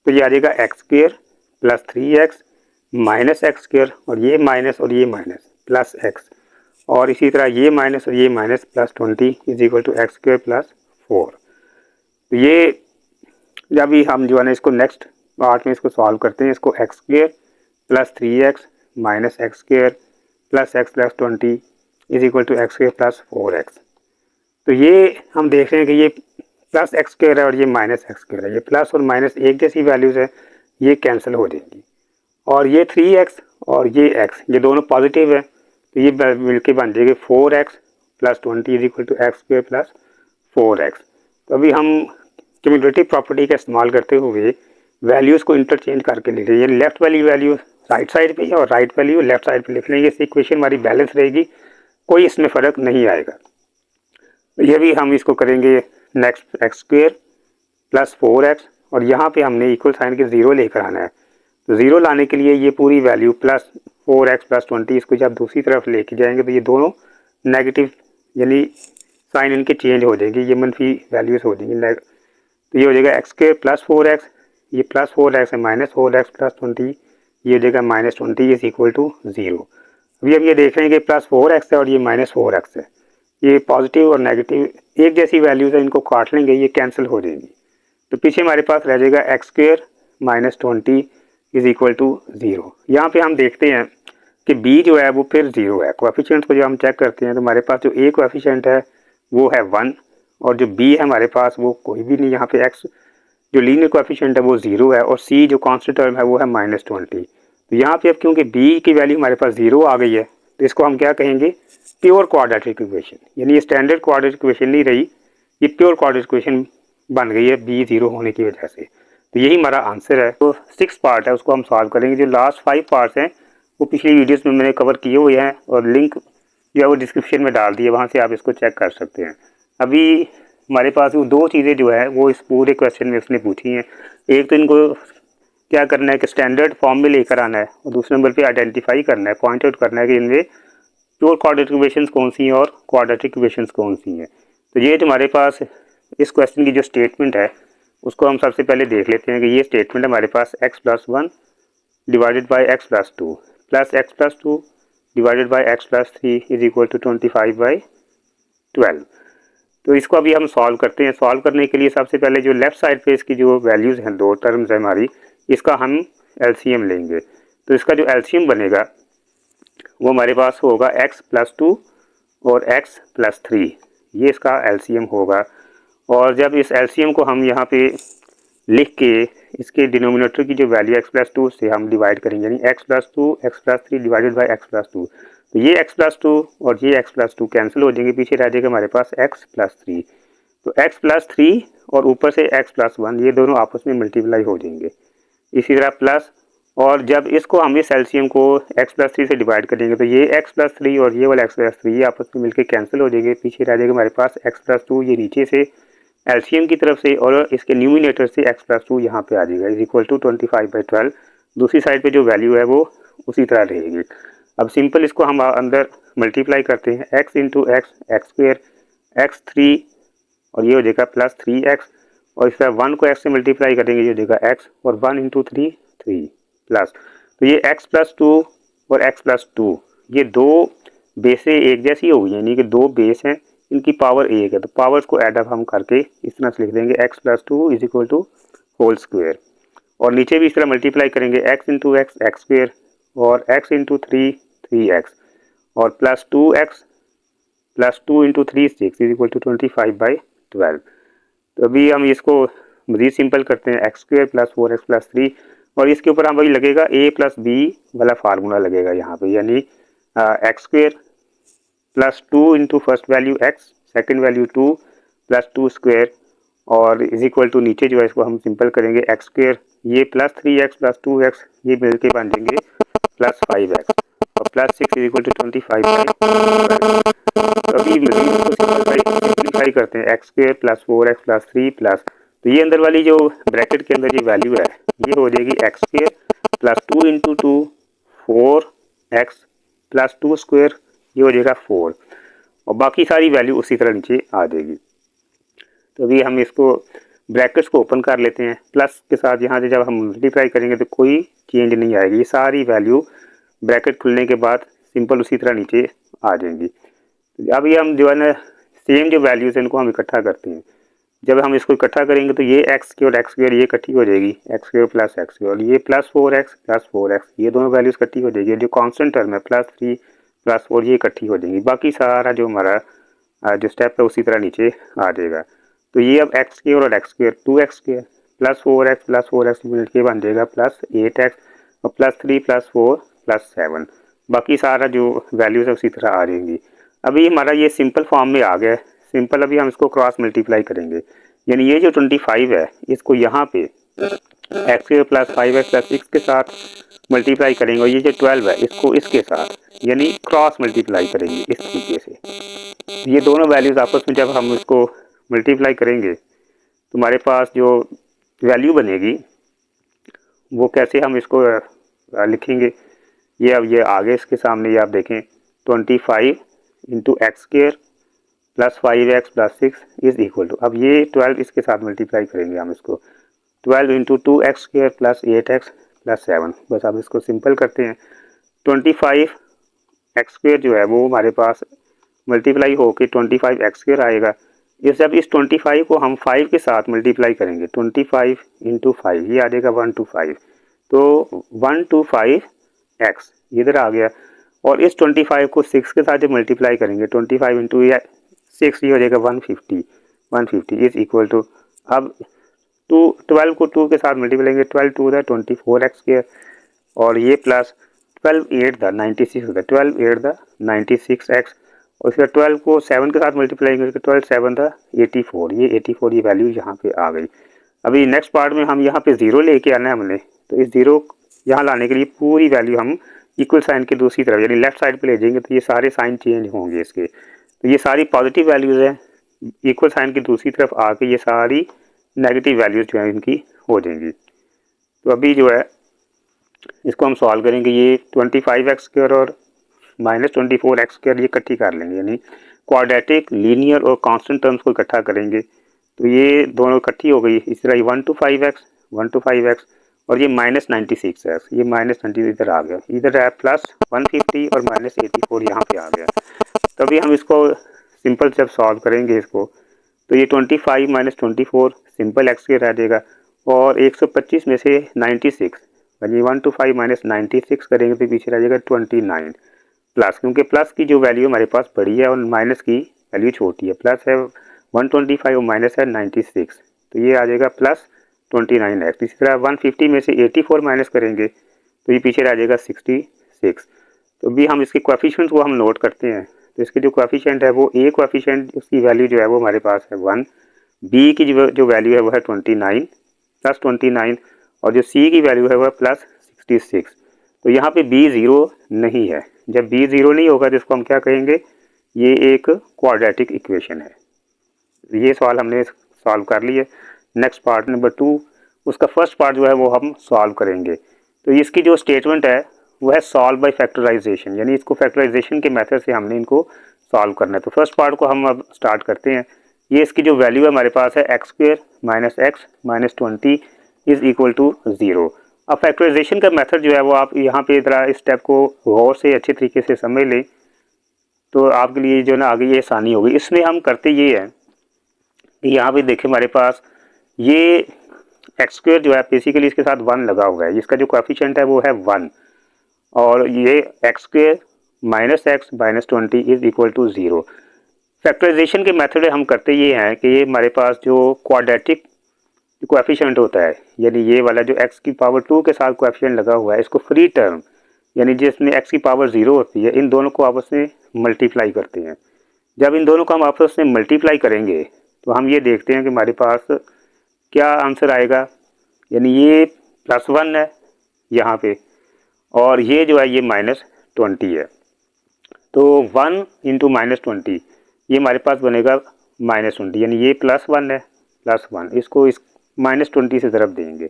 तो ये आ जाएगा x square plus 3x minus x square, और ये माइनस और ये माइनस प्लस x, और इसी तरह ये माइनस और ये minus plus 20 is equal to x square plus 4। तो ये जब भी हम जो है ना इसको नेक्स्ट पार्ट में इसको सॉल्व करते हैं, इसको x square plus 3x minus x square plus x plus 20 is equal to x square plus 4x। तो ये हम देख रहे हैं कि ये प्लस एक्स स्क्वेयर है और ये माइनस एक्स स्क्वेयर है, ये प्लस और माइनस एक जैसी वैल्यूज़ है, ये कैंसिल हो जाएंगी। और ये 3x और ये x ये दोनों पॉजिटिव है, तो ये मिलके बन जाएगी 4x plus 20 is equal to x square plus 4x। तो अभी हम क्यूमुलेटिव प्रॉपर्टी का इस्तेमाल करते हुए वैल्यूज़ को इंटरचेंज करके लिख रहे हैं। लेफ्ट वाली वैल्यू राइट साइड पे और राइट वैल्यू लेफ्ट साइड पे लिख लेंगे, इससे इक्वेशन हमारी बैलेंस रहेगी, कोई इसमें फ़र्क नहीं आएगा। ये भी हम इसको करेंगे next x square plus 4x और यहाँ पे हमने इक्वल साइन के 0 लेकर आना है। तो 0 लाने के लिए ये पूरी वैल्यू प्लस 4x प्लस 20 इसको जब दूसरी तरफ लेके जाएंगे तो ये दोनों नेगेटिव यानी साइन इनके चेंज हो जाएंगे, ये मनफी वैल्यूज़ हो जाएंगी। तो ये हो जाएगा एक्स स्क्वेयर प्लस 4x, ये प्लस 4x है माइनस 4x प्लस 20, ये हो जाएगा माइनस 20 इज इक्वल टू 0। अभी हम ये देख रहे हैं कि प्लस 4x है और ये माइनस 4x है, ये पॉजिटिव और नेगेटिव एक जैसी वैल्यूज़ है, इनको काट लेंगे, ये कैंसिल हो जाएंगी। तो पीछे हमारे पास रह जाएगा x square minus 20 is equal to 0। यहाँ पे हम देखते हैं कि b जो है वो फिर 0 है। कोएफिशिएंट को जब हम चेक करते हैं तो हमारे पास जो a कोएफिशिएंट है वो है 1 और जो b है हमारे पास वो कोई भी नहीं। यहाँ पे x जो लीनियर कोएफिशिएंट है वो 0 है और c जो कांस्टेंट टर्म है वो है माइनस 20। तो यहाँ पे अब क्योंकि b की वैल्यू हमारे पास 0 आ गई है तो इसको हम क्या कहेंगे, प्योर क्वाड्रेटिक इक्वेशन। यानी ये स्टैंडर्ड क्वाड्रेटिक इक्वेशन नहीं रही, ये प्योर क्वाड्रेटिक इक्वेशन बन गई है b 0 होने की वजह से। तो यही हमारा आंसर है। तो 6 पार्ट है उसको हम सॉल्व करेंगे। जो लास्ट 5 पार्ट्स हैं वो पिछली वीडियोस में मैंने कवर किए हुए हैं और लिंक जो है वो डिस्क्रिप्शन में डाल दिए, वहाँ से आप इसको चेक कर सकते हैं। अभी हमारे पास वो 2 चीज़ें जो है वो इस पूरे क्वेश्चन में उसने पूछी हैं। एक तो इनको क्या करना है कि स्टैंडर्ड फॉर्म में लेकर आना है और दूसरे नंबर पे आइडेंटिफाई करना है, पॉइंट आउट करना है कि इनमें प्योर क्वाड्रेटिक इक्वेशंस कौन सी हैं और क्वाड्रेटिक इक्वेशंस कौन सी हैं। तो ये जो हमारे पास इस क्वेश्चन की जो स्टेटमेंट है उसको हम सबसे पहले देख लेते हैं कि ये स्टेटमेंट हमारे पास x plus 1 divided by x plus 2 plus x plus 2 divided by x plus 3 is equal to 25/12। तो इसको अभी हम सॉल्व करते हैं। सॉल्व करने के लिए सबसे पहले जो लेफ़्ट साइड पे इसकी जो वैल्यूज़ हैं, 2 टर्म्स है हमारी, इसका हम एलसीएम लेंगे। तो इसका जो एलसीएम बनेगा वो हमारे पास होगा x प्लस 2 और x प्लस 3, ये इसका एलसीएम होगा। और जब इस एलसीएम को हम यहाँ पे लिख के इसके डिनोमिनेटर की जो वैल्यू x प्लस 2 से हम डिवाइड करेंगे, यानी x plus 2 x plus 3 divided by x plus 2। तो ये x प्लस 2 और ये x प्लस 2 कैंसिल हो जाएंगे, पीछे रह जाएगा हमारे पास x प्लस 3। तो x प्लस 3 और ऊपर से x प्लस 1 ये दोनों आपस में मल्टीप्लाई हो जाएंगे। इसी तरह प्लस, और जब इसको हम इस एलसीएम को x प्लस 3 से डिवाइड करेंगे तो ये x प्लस 3 और ये वाला x प्लस 3 ये आपस में मिलकर कैंसिल हो जाएंगे, पीछे रह जाएगा हमारे पास x प्लस 2 ये नीचे से एलसीएम की तरफ से और इसके न्यूमिनेटर से x प्लस 2 यहाँ पे आ जाएगा इज इक्वल टू 25/12। दूसरी साइड पे जो वैल्यू है वो उसी तरह रहेगी। अब सिंपल इसको हम अंदर मल्टीप्लाई करते हैं, x into x x square x 3 और ये हो जाएगा प्लस 3x और इस तरह 1 को x से मल्टीप्लाई करेंगे ये हो जाएगा x और 1 इंटू 3 3 प्लस। तो ये x प्लस 2 और x प्लस 2 ये दो बेसें एक जैसी होगी, यानी कि 2 बेस हैं, इनकी पावर 1 है। तो पावर्स को एड अप हम करके इस तरह से लिख देंगे x plus 2 is equal to whole square और नीचे भी इस तरह मल्टीप्लाई करेंगे x into x x square और x इंटू 3 3x और plus 2x plus 2 into 3 6 is equal to 25/12। तो अभी हम इसको मज़ीद सिंपल करते हैं, x square plus 4x plus 3 और इसके ऊपर हम अभी लगेगा a प्लस बी वाला फार्मूला लगेगा यहाँ पे, यानी x square plus 2 into first value x second value 2 plus 2 square और इज इक्वल टू नीचे जो है इसको हम सिंपल करेंगे एक्स स्क्वेयर ये प्लस 3x प्लस 2x ये मिल के बन जाएंगे प्लस 5x और प्लस 6 इज इक्वल टू 25/12। तो अभी सिंप्लीफाई करते हैं, x square plus 4x plus 3 plus, तो ये अंदर वाली जो ब्रैकेट के अंदर ये वैल्यू है ये हो जाएगी x square plus 2 into 2 4x plus 2 square ये हो जाएगा 4 और बाकी सारी वैल्यू उसी तरह नीचे आ जाएगी। तो अभी हम इसको ब्रैकेट्स को ओपन कर लेते हैं, प्लस के साथ यहाँ से जब हम मल्टीप्लाई करेंगे तो कोई चेंज नहीं आएगी, ये सारी वैल्यू ब्रैकेट खुलने के बाद सिंपल उसी तरह नीचे आ जाएंगी। अभी हम जो है ना सेम जो वैल्यूज़ हैं इनको हम इकट्ठा करते हैं। जब हम इसको इकट्ठा करेंगे तो ये एक्स की और एक्स स्क्वायर ये इकट्ठी हो जाएगी, x square plus x square, और ये +4x ये दोनों वैल्यूज इकट्ठी हो जाएगी। जो कांस्टेंट टर्म है +3 +4 ये इकट्ठी हो जाएंगी। बाकी सारा जो हमारा जो स्टेप है उसी तरह नीचे आ जाएगा। तो ये अब एक्स स्क्वायर और x square 2x² +4x minute के बन जाएगा +8x और +3 +4 +7। बाकी सारा जो वैल्यूज है उसी तरह आ जाएंगी। अभी हमारा ये सिंपल फॉर्म में आ गया है। सिंपल अभी हम इसको क्रॉस मल्टीप्लाई करेंगे, यानी ये जो 25 है इसको यहाँ पे x² + 5x + 6 के साथ मल्टीप्लाई करेंगे, और ये जो 12 है इसको इसके साथ यानी क्रॉस मल्टीप्लाई करेंगे इस तरीके से। ये दोनों वैल्यूज़ आपस में जब हम इसको मल्टीप्लाई करेंगे तो हमारे पास जो वैल्यू बनेगी वो कैसे हम इसको लिखेंगे, ये अब ये आगे इसके सामने ये आप देखें 25 × x² + 5x + 6 is equal to, अब ये 12 इसके साथ मल्टीप्लाई करेंगे हम इसको 12 × 2x² + 8x + 7। बस अब इसको सिंपल करते हैं। 25x² जो है वो हमारे पास मल्टीप्लाई होके 25x² आएगा। इस जब इस 25 को हम 5 के साथ मल्टीप्लाई करेंगे 25 × 5 ये आ जाएगा 125, तो 125x इधर आ गया। और इस 25 को 6 के साथ जब मल्टीप्लाई करेंगे 25 × 6 ये हो जाएगा 150 इज इक्वल टू, अब 12 को 2 के साथ मल्टीप्लाई करेंगे 12 2 द 24x² और ये प्लस 12 8 द 96 होता है 12 8 द 96x, और फिर 12 को 7 के साथ मल्टीप्लाई करेंगे 12 7 द 84, ये 84 ये वैल्यू यहाँ पे आ गई। अभी नेक्स्ट पार्ट में हम यहाँ पे 0 लेके आना है हमने, तो इस 0 यहाँ लाने के लिए पूरी वैल्यू हम इक्वल साइन के दूसरी तरफ यानी लेफ्ट साइड पे ले जाएंगे, तो ये सारे साइन चेंज होंगे इसके। तो ये सारी पॉजिटिव वैल्यूज़ हैं, इक्वल साइन की दूसरी तरफ आके ये सारी नेगेटिव वैल्यूज़ जो हैं इनकी हो जाएंगी। तो अभी जो है इसको हम सॉल्व करेंगे, ये 25x² और -24x² ये इकट्ठी कर लेंगे, यानी क्वाड्रेटिक लीनियर और कांस्टेंट टर्म्स को इकट्ठा करेंगे तो ये दोनों इकट्ठी हो गई। इस तरह 1 to 5x और ये -96x, ये -90 इधर आ गया, इधर है +150 और -84 यहाँ पे आ गया। तभी हम इसको सिंपल जब सॉल्व करेंगे इसको तो ये 25 - 24 सिंपल x के रह जाएगा, और 125 में से 96 यानी 1 to 5 - 96 करेंगे तो पीछे रह जाएगा 29 प्लस, क्योंकि प्लस की जो वैल्यू हमारे पास बड़ी है और माइनस की वैल्यू छोटी है। प्लस है 125 और माइनस है 96, तो ये आ जाएगा +29x। इसी तरह 150 में से 84 माइनस करेंगे तो ये पीछे रह जाएगा 66। तो भी हम इसके कोएफिशिएंट्स को हम नोट करते हैं, तो इसके जो कोएफिशिएंट है वो ए कोएफिशिएंट उसकी वैल्यू जो है वो हमारे पास है 1, बी की जो वैल्यू है वो है 29 +29, और जो सी की वैल्यू है वह +66। तो यहाँ पे बी 0 नहीं है। जब बी 0 नहीं होगा तो इसको हम क्या कहेंगे, ये एक क्वाड्रेटिक इक्वेशन है। ये सवाल हमने सॉल्व कर लिए। नेक्स्ट पार्ट नंबर 2, उसका फर्स्ट पार्ट जो है वो हम सॉल्व करेंगे। तो इसकी जो स्टेटमेंट है वो है सॉल्व बाय फैक्टराइजेशन, यानी इसको फैक्टराइजेशन के मेथड से हमने इनको सॉल्व करना है। तो फर्स्ट पार्ट को हम अब स्टार्ट करते हैं। ये इसकी जो वैल्यू है हमारे पास है x² - x - 20 is equal to 0। अब फैक्टराइजेशन का मेथड जो है वो आप यहाँ पे ज़रा इस स्टेप को गौर से अच्छे तरीके से समझ लें तो आपके लिए जो ना आगे ये आसानी होगी। इसमें हम करते ये है कि यहाँ पे देखें हमारे पास ये x² जो है बेसिकली इसके साथ 1 लगा हुआ है, जिसका जो कोएफिशिएंट है वो है 1, और ये x² - x - 20 is equal to 0। Factorization के मेथड हम करते ये हैं कि ये हमारे पास जो क्वाड्रेटिक कोएफिशिएंट होता है, यानी ये वाला जो x की पावर 2 के साथ कोएफिशिएंट लगा हुआ है, इसको फ्री टर्म यानी जिसमें x की पावर 0 होती है, इन दोनों को आपस में मल्टीप्लाई करते हैं। जब इन दोनों को हम आपस में मल्टीप्लाई करेंगे तो हम ये देखते हैं कि हमारे पास क्या आंसर आएगा, यानी ये +1 है यहाँ पे, और ये जो है ये -20 है। तो 1 × -20 ये हमारे पास बनेगा -20, यानी ये +1 है +1, इसको इस -20 से ज़रब देंगे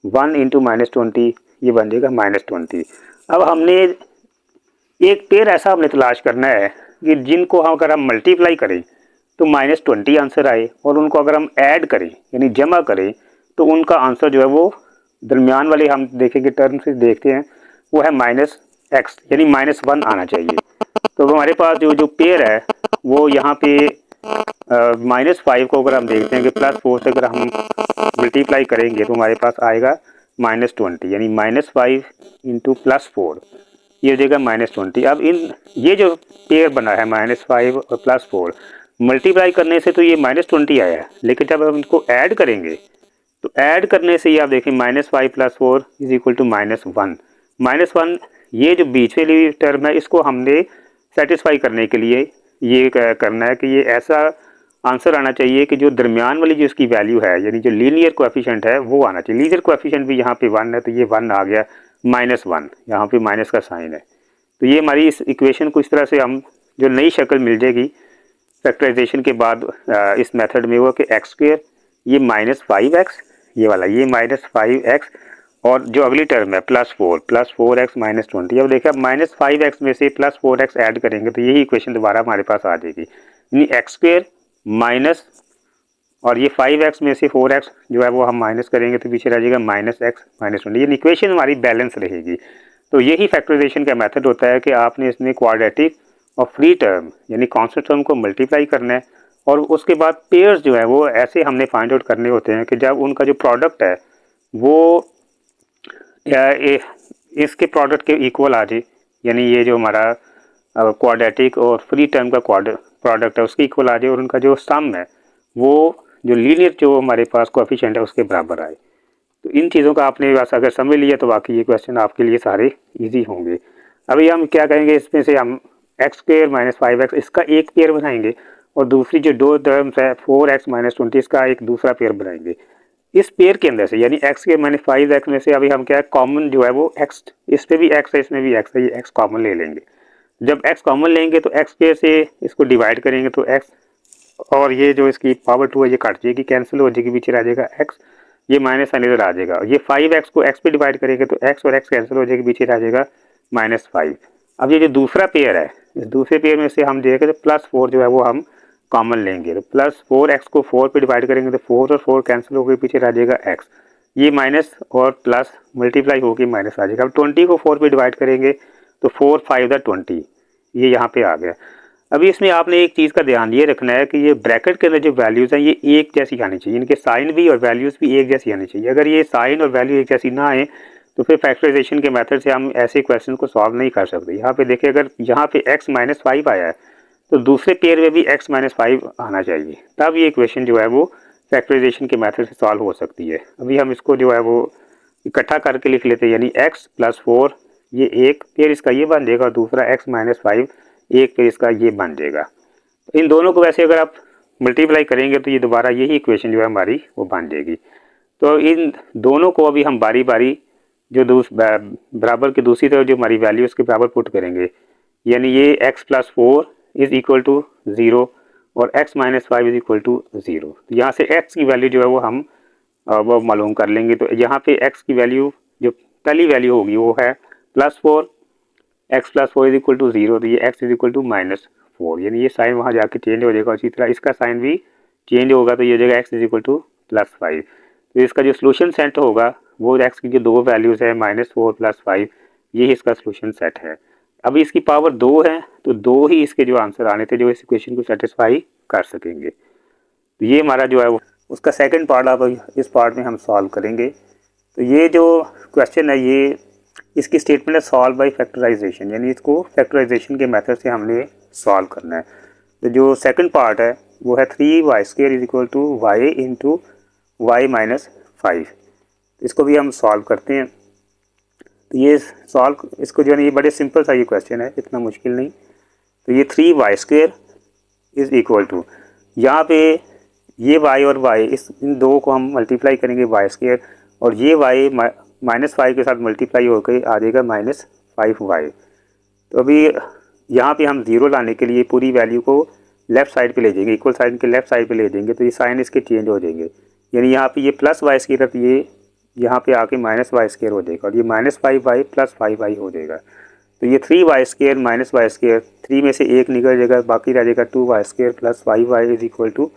1 × -20 ये बन जाएगा -20। अब हमने एक पेयर ऐसा हमने तलाश करना है कि जिनको हम अगर हम मल्टीप्लाई करें तो -20 आंसर आए, और उनको अगर हम ऐड करें यानी जमा करें तो उनका आंसर जो है वो दरमियान वाले हम देखेंगे टर्म से देखते हैं वो है -x यानी -1 आना चाहिए। तो हमारे पास जो पेयर है वो यहाँ पे -5 को अगर हम देखते हैं कि +4 से अगर हम मल्टीप्लाई करेंगे तो हमारे पास आएगा -20, यानी -5 इंटू +4 ये हो जाएगा -20। अब इन ये जो पेयर बना है -5 और +4 मल्टीप्लाई करने से तो ये -20 आया है, लेकिन जब हम इनको ऐड करेंगे तो ऐड करने से ये आप देखें -5 + 4 इज इक्वल टू -1। -1 ये जो बीच वाली टर्म है इसको हमने सेटिस्फाई करने के लिए ये करना है कि ये ऐसा आंसर आना चाहिए कि जो दरमियान वाली जो इसकी वैल्यू है यानी जो लीनियर कोएफिशिएंट है वो आना चाहिए। लीनियर कोएफिशिएंट भी यहाँ पे 1 है तो ये 1 आ गया, -1 यहाँ पे माइनस का साइन है। तो ये हमारी इस इक्वेशन को इस तरह से हम जो नई शक्ल मिल जाएगी फैक्टराइजेशन के बाद इस मेथड में वो कि x² ये -5x ये वाला ये -5x और जो अगली टर्म है +4x -20। अब देखिए अब -5x में से +4x ऐड करेंगे तो यही इक्वेशन दोबारा हमारे पास आ जाएगी, यानी x² माइनस और ये 5x में से 4x जो है वो हम माइनस करेंगे तो पीछे रह जाएगा -x -20। ये इक्वेशन हमारी बैलेंस रहेगी। तो यही फैक्टराइजेशन का मेथड होता है कि आपने इसमें क्वाड्रेटिक और फ्री टर्म यानी कांस्टेंट टर्म को मल्टीप्लाई करना है और उसके बाद पेयर्स जो है वो ऐसे हमने फाइंड आउट करने होते हैं कि जब उनका जो प्रोडक्ट है वो इसके प्रोडक्ट के इक्वल आ जाए, यानी ये जो हमारा क्वाड्रेटिक और फ्री टर्म का प्रोडक्ट है उसके इक्वल आ जाए और उनका जो सम है वो जो लीनियर जो हमारे पास कोएफिशिएंट है उसके बराबर आए। तो इन चीज़ों का आपने बस अगर समझ लिया तो बाकी ये क्वेश्चन आपके लिए सारे इजी होंगे। अभी हम क्या करेंगे इसमें से हम x² -5x इसका एक पेयर बनाएंगे और दूसरी जो दो टर्म्स है 4x -20 इसका एक दूसरा पेयर बनाएंगे। इस पेयर के अंदर से यानी x² -5x में से अभी हम क्या है कॉमन जो है वो x, इस पे भी x है इसमें भी x है, ये x कॉमन ले लेंगे। जब x कॉमन लेंगे तो x² से इसको डिवाइड करेंगे तो x और ये जो इसकी पावर 2 है ये कट जाएगी, कैंसिल हो जाएगी, पीछे रह जाएगा x, ये माइनस साइन इधर आ जाएगा। ये 5x को x पे डिवाइड करेंगे तो x और x कैंसिल हो जाएगी, पीछे रह जाएगा -5। अब ये जो दूसरा पेयर है इस दूसरे पेयर में से हम देखें तो +4 जो है वो हम कॉमन लेंगे तो +4x को 4 पे डिवाइड करेंगे तो 4 और 4 कैंसिल हो गए, पीछे रह जाएगा x, ये माइनस और प्लस मल्टीप्लाई होकर माइनस आ जाएगा। अब 20 को 4 पे डिवाइड करेंगे तो 4 5 20 ये यहाँ पे आ गया। अभी इसमें आपने एक चीज़ का ध्यान ये रखना है कि ये ब्रैकेट के अंदर जो वैल्यूज़ हैं ये एक जैसी आनी चाहिए, इनके साइन भी और वैल्यूज़ भी एक जैसी आनी चाहिए। अगर ये साइन और वैल्यू एक जैसी ना आए तो फिर फैक्टराइजेशन के मेथड से हम ऐसे क्वेश्चन को सॉल्व नहीं कर सकते। यहाँ पे देखिए अगर यहाँ पे x -5 आया है तो दूसरे पेयर में भी x -5 आना चाहिए, तब ये इक्वेशन जो है वो फैक्टराइजेशन के मेथड से सॉल्व हो सकती है। अभी हम इसको जो है वो इकट्ठा करके लिख लेते हैं, यानी x + 4 ये एक पेयर इसका ये बन जाएगा और दूसरा x -5 एक पेयर इसका ये बन जाएगा। इन दोनों को वैसे अगर आप मल्टीप्लाई करेंगे तो ये दोबारा यही इक्वेशन जो है हमारी वो बन जाएगी। तो इन दोनों को अभी हम बारी बारी जो बराबर की दूसरी तरफ जो हमारी वैल्यू उसके बराबर पुट करेंगे, यानी ये x + 4 इज इक्वल टू 0 और x -5 इज इक्वल टू 0। तो यहाँ से x की वैल्यू जो है वो हम वो मालूम कर लेंगे। तो यहाँ पे x की वैल्यू जो पहली वैल्यू होगी वो है +4, x + 4 इज इक्वल टू 0, तो ये x इज इक्वल टू -4, यानी ये साइन वहाँ जाके चेंज हो जाएगा। इसी तरह इसका साइन भी चेंज होगा तो ये हो जाएगा x इज इक्वल टू +5। तो इसका जो सोल्यूशन सेट होगा वो x की जो दो वैल्यूज़ है -4 + 5 ये इसका सोल्यूशन सेट है। अभी इसकी पावर 2 है तो 2 ही इसके जो आंसर आने थे जो इस इक्वेशन को सेटिस्फाई कर सकेंगे। तो ये हमारा जो है वो उसका सेकंड पार्ट अब इस पार्ट में हम सॉल्व करेंगे। तो ये जो क्वेश्चन है ये इसकी स्टेटमेंट है सॉल्व बाय फैक्टराइजेशन, यानी इसको फैक्टराइजेशन के मेथड से हमने सॉल्व करना है। तो जो सेकंड पार्ट है वो है 3y² is equal to y into y -5। इसको भी हम सॉल्व करते हैं। तो ये सॉल्व इसको जो है ये बड़े सिंपल सा ये क्वेश्चन है, इतना मुश्किल नहीं। तो ये 3y² इज़ इक्वल टू यहाँ पे ये y और y इन दो को हम मल्टीप्लाई करेंगे y² और ये y -5 के साथ मल्टीप्लाई होकर आ जाएगा -5y। तो अभी यहाँ पे हम 0 लाने के लिए पूरी वैल्यू को लेफ़्ट साइड पे ले जाएंगे, इक्वल साइन के लेफ़्ट साइड पे ले जाएंगे तो ये साइन इसके चेंज हो जाएंगे, यानी यहाँ पे ये +y² तो ये यहाँ पे आके -y² हो जाएगा और ये -5y + 5y हो जाएगा। तो ये 3y² -y², 3 में से 1 निकल जाएगा, बाकी रह जाएगा 2y² + 5y is equal to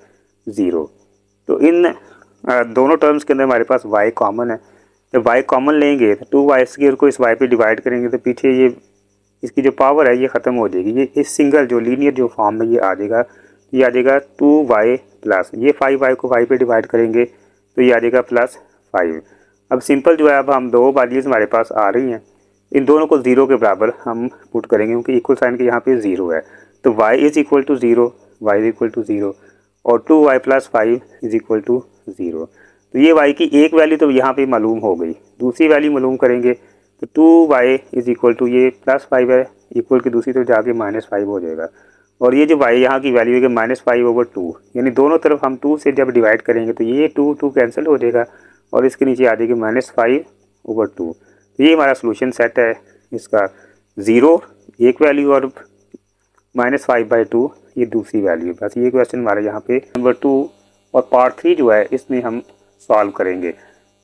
0। तो इन दोनों टर्म्स के अंदर हमारे पास y कॉमन है। जब y कॉमन लेंगे तो 2y² को इस y पे डिवाइड करेंगे तो पीछे ये इसकी जो पावर है ये ख़त्म हो जाएगी, ये इस सिंगल जो लीनियर जो फॉर्म में ये आ जाएगा। ये आ जाएगा 2y प्लस, ये 5y को y पे डिवाइड करेंगे तो ये आ जाएगा +5। अब सिंपल जो है, अब हम दो वैल्यूज़ हमारे पास आ रही हैं, इन दोनों को 0 के बराबर हम पुट करेंगे क्योंकि इक्वल साइन के यहाँ पे 0 है। तो y is equal to 0, y is equal to 0 और 2y + 5 इज़ इक्वल टू 0। तो ये y की एक वैल्यू तो यहाँ पे मालूम हो गई। दूसरी वैल्यू मालूम करेंगे तो 2y इज़ इक्वल टू, ये +5 है, इक्वल की दूसरी तरफ जाके -5 हो जाएगा। और ये जो y यहाँ की वैल्यू है कि -5/2, यानी दोनों तरफ हम 2 से जब डिवाइड करेंगे तो ये 2 कैंसिल हो जाएगा और इसके नीचे आ जाएगी -5/2। तो ये हमारा सोल्यूशन सेट है इसका, 0 एक वैल्यू और -5/2 ये दूसरी वैल्यू। बस ये क्वेश्चन हमारे यहाँ पे नंबर 2 और पार्ट 3 जो है इसमें हम सॉल्व करेंगे।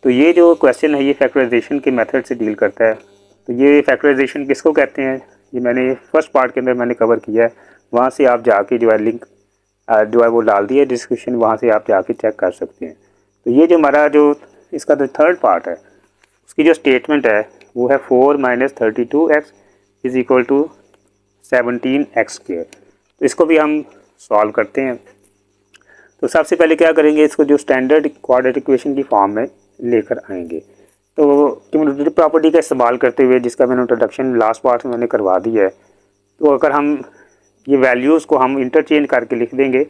तो ये जो क्वेश्चन है ये फैक्टराइजेशन के मेथड से डील करता है। तो ये फैक्टराइजेशन किसको कहते हैं, ये मैंने फर्स्ट पार्ट के अंदर मैंने कवर किया है, वहाँ से आप जाके जो है लिंक जो है वो डाल दिया डिस्क्रिप्शन, वहाँ से आप जाके चेक कर सकते हैं। तो ये जो हमारा जो इसका जो थर्ड पार्ट है उसकी जो स्टेटमेंट है वो है 4 - 32x is equal to 17x²। तो इसको भी हम सॉल्व करते हैं। तो सबसे पहले क्या करेंगे, इसको जो स्टैंडर्ड क्वाड्रेटिक इक्वेशन की फॉर्म में लेकर आएंगे। तो क्यूमुलेटिव प्रॉपर्टी का इस्तेमाल करते हुए, जिसका मैंने इंट्रोडक्शन लास्ट पार्ट में मैंने करवा दी है, तो अगर हम ये वैल्यूज़ को हम इंटरचेंज करके लिख देंगे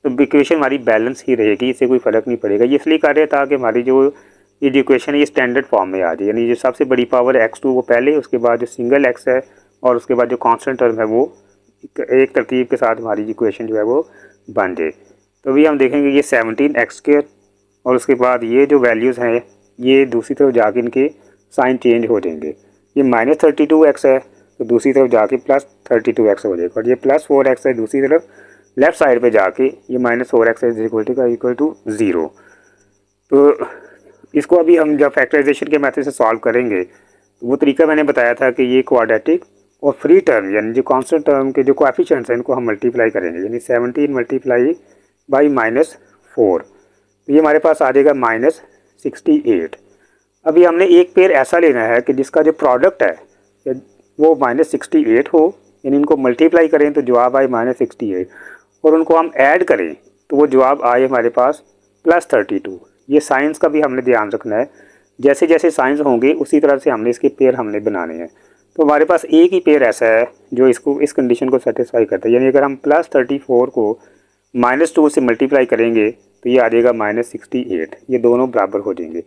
तो इक्वेशन हमारी बैलेंस ही रहेगी, इससे कोई फ़र्क नहीं पड़ेगा। ये इसलिए कर रहे था कि हमारी जो ये जो इक्वेशन है ये स्टैंडर्ड फॉर्म में आ जाए, यानी जो सबसे बड़ी पावर है x2 वो पहले, उसके बाद जो सिंगल x है और उसके बाद जो कांस्टेंट टर्म है वो एक तरतीब के साथ हमारी इक्वेशन जो है वो बन जाए। तो अभी हम देखेंगे ये 17x² और उसके बाद ये जो वैल्यूज़ हैं ये दूसरी तरफ जाके इनके साइन चेंज हो जाएंगे। ये -32x है तो दूसरी तरफ जाके +32x हो जाएगा और ये +4x है दूसरी तरफ लेफ़्ट साइड पे जाके ये -4x इज इक्वल टू 0। तो इसको अभी हम जब फैक्टराइजेशन के मेथड से सॉल्व करेंगे तो वो तरीका मैंने बताया था कि ये क्वाड्रेटिक और फ्री टर्म यानी जो कांस्टेंट टर्म के जो कोएफिशिएंट्स हैं इनको हम मल्टीप्लाई करेंगे, यानी 17 मल्टीप्लाई बाई -4, तो ये हमारे पास आ जाएगा -68। अभी हमने एक पेयर ऐसा लेना है कि जिसका जो प्रोडक्ट है वो -68 हो, यानी इनको मल्टीप्लाई करें तो जवाब आए -68 और उनको हम ऐड करें तो वो जवाब आए हमारे पास +32। ये साइंस का भी हमने ध्यान रखना है, जैसे जैसे साइंस होंगे उसी तरह से हमने इसके पेयर हमने बनाने हैं। तो हमारे पास एक ही पेयर ऐसा है जो इसको इस कंडीशन को सेटिस्फाई करता है, यानी अगर हम +34 को -2 से मल्टीप्लाई करेंगे तो ये आ जाएगा -68, ये दोनों बराबर हो जाएंगे।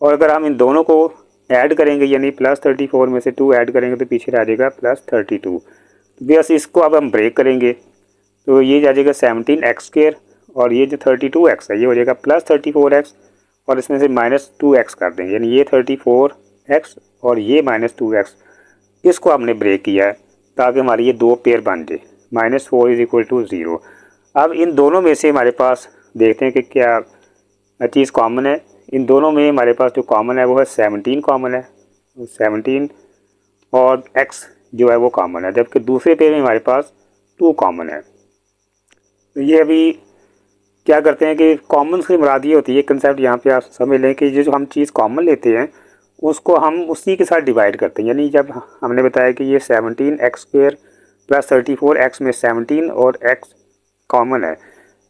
और अगर हम इन दोनों को ऐड करेंगे यानी +34 में से 2 ऐड करेंगे तो पीछे रह जाएगा +32। बस इसको अब हम ब्रेक करेंगे तो ये आ जाएगा 17x² और ये जो 32x है ये हो जाएगा +34x और इसमें से -2x कर देंगे, यानी ये 34x और ये -2x, इसको हमने ब्रेक किया है ताकि हमारी ये दो पेयर बन जाए, -4 इज़ इक्वल टू 0। अब इन दोनों में से हमारे पास देखते हैं कि क्या चीज़ कॉमन है। इन दोनों में हमारे पास जो कॉमन है वो है 17 कॉमन है, 17 और x जो है वो कॉमन है, जबकि दूसरे पेयर में हमारे पास 2 कॉमन है। तो ये अभी क्या करते हैं कि कॉमन से मुराद ये होती है, कंसेप्ट यहाँ पे आप समझ लें कि जो हम चीज़ कॉमन लेते हैं उसको हम उसी के साथ डिवाइड करते हैं। यानी जब हमने बताया कि ये 17x² + 34x में 17 और x कॉमन है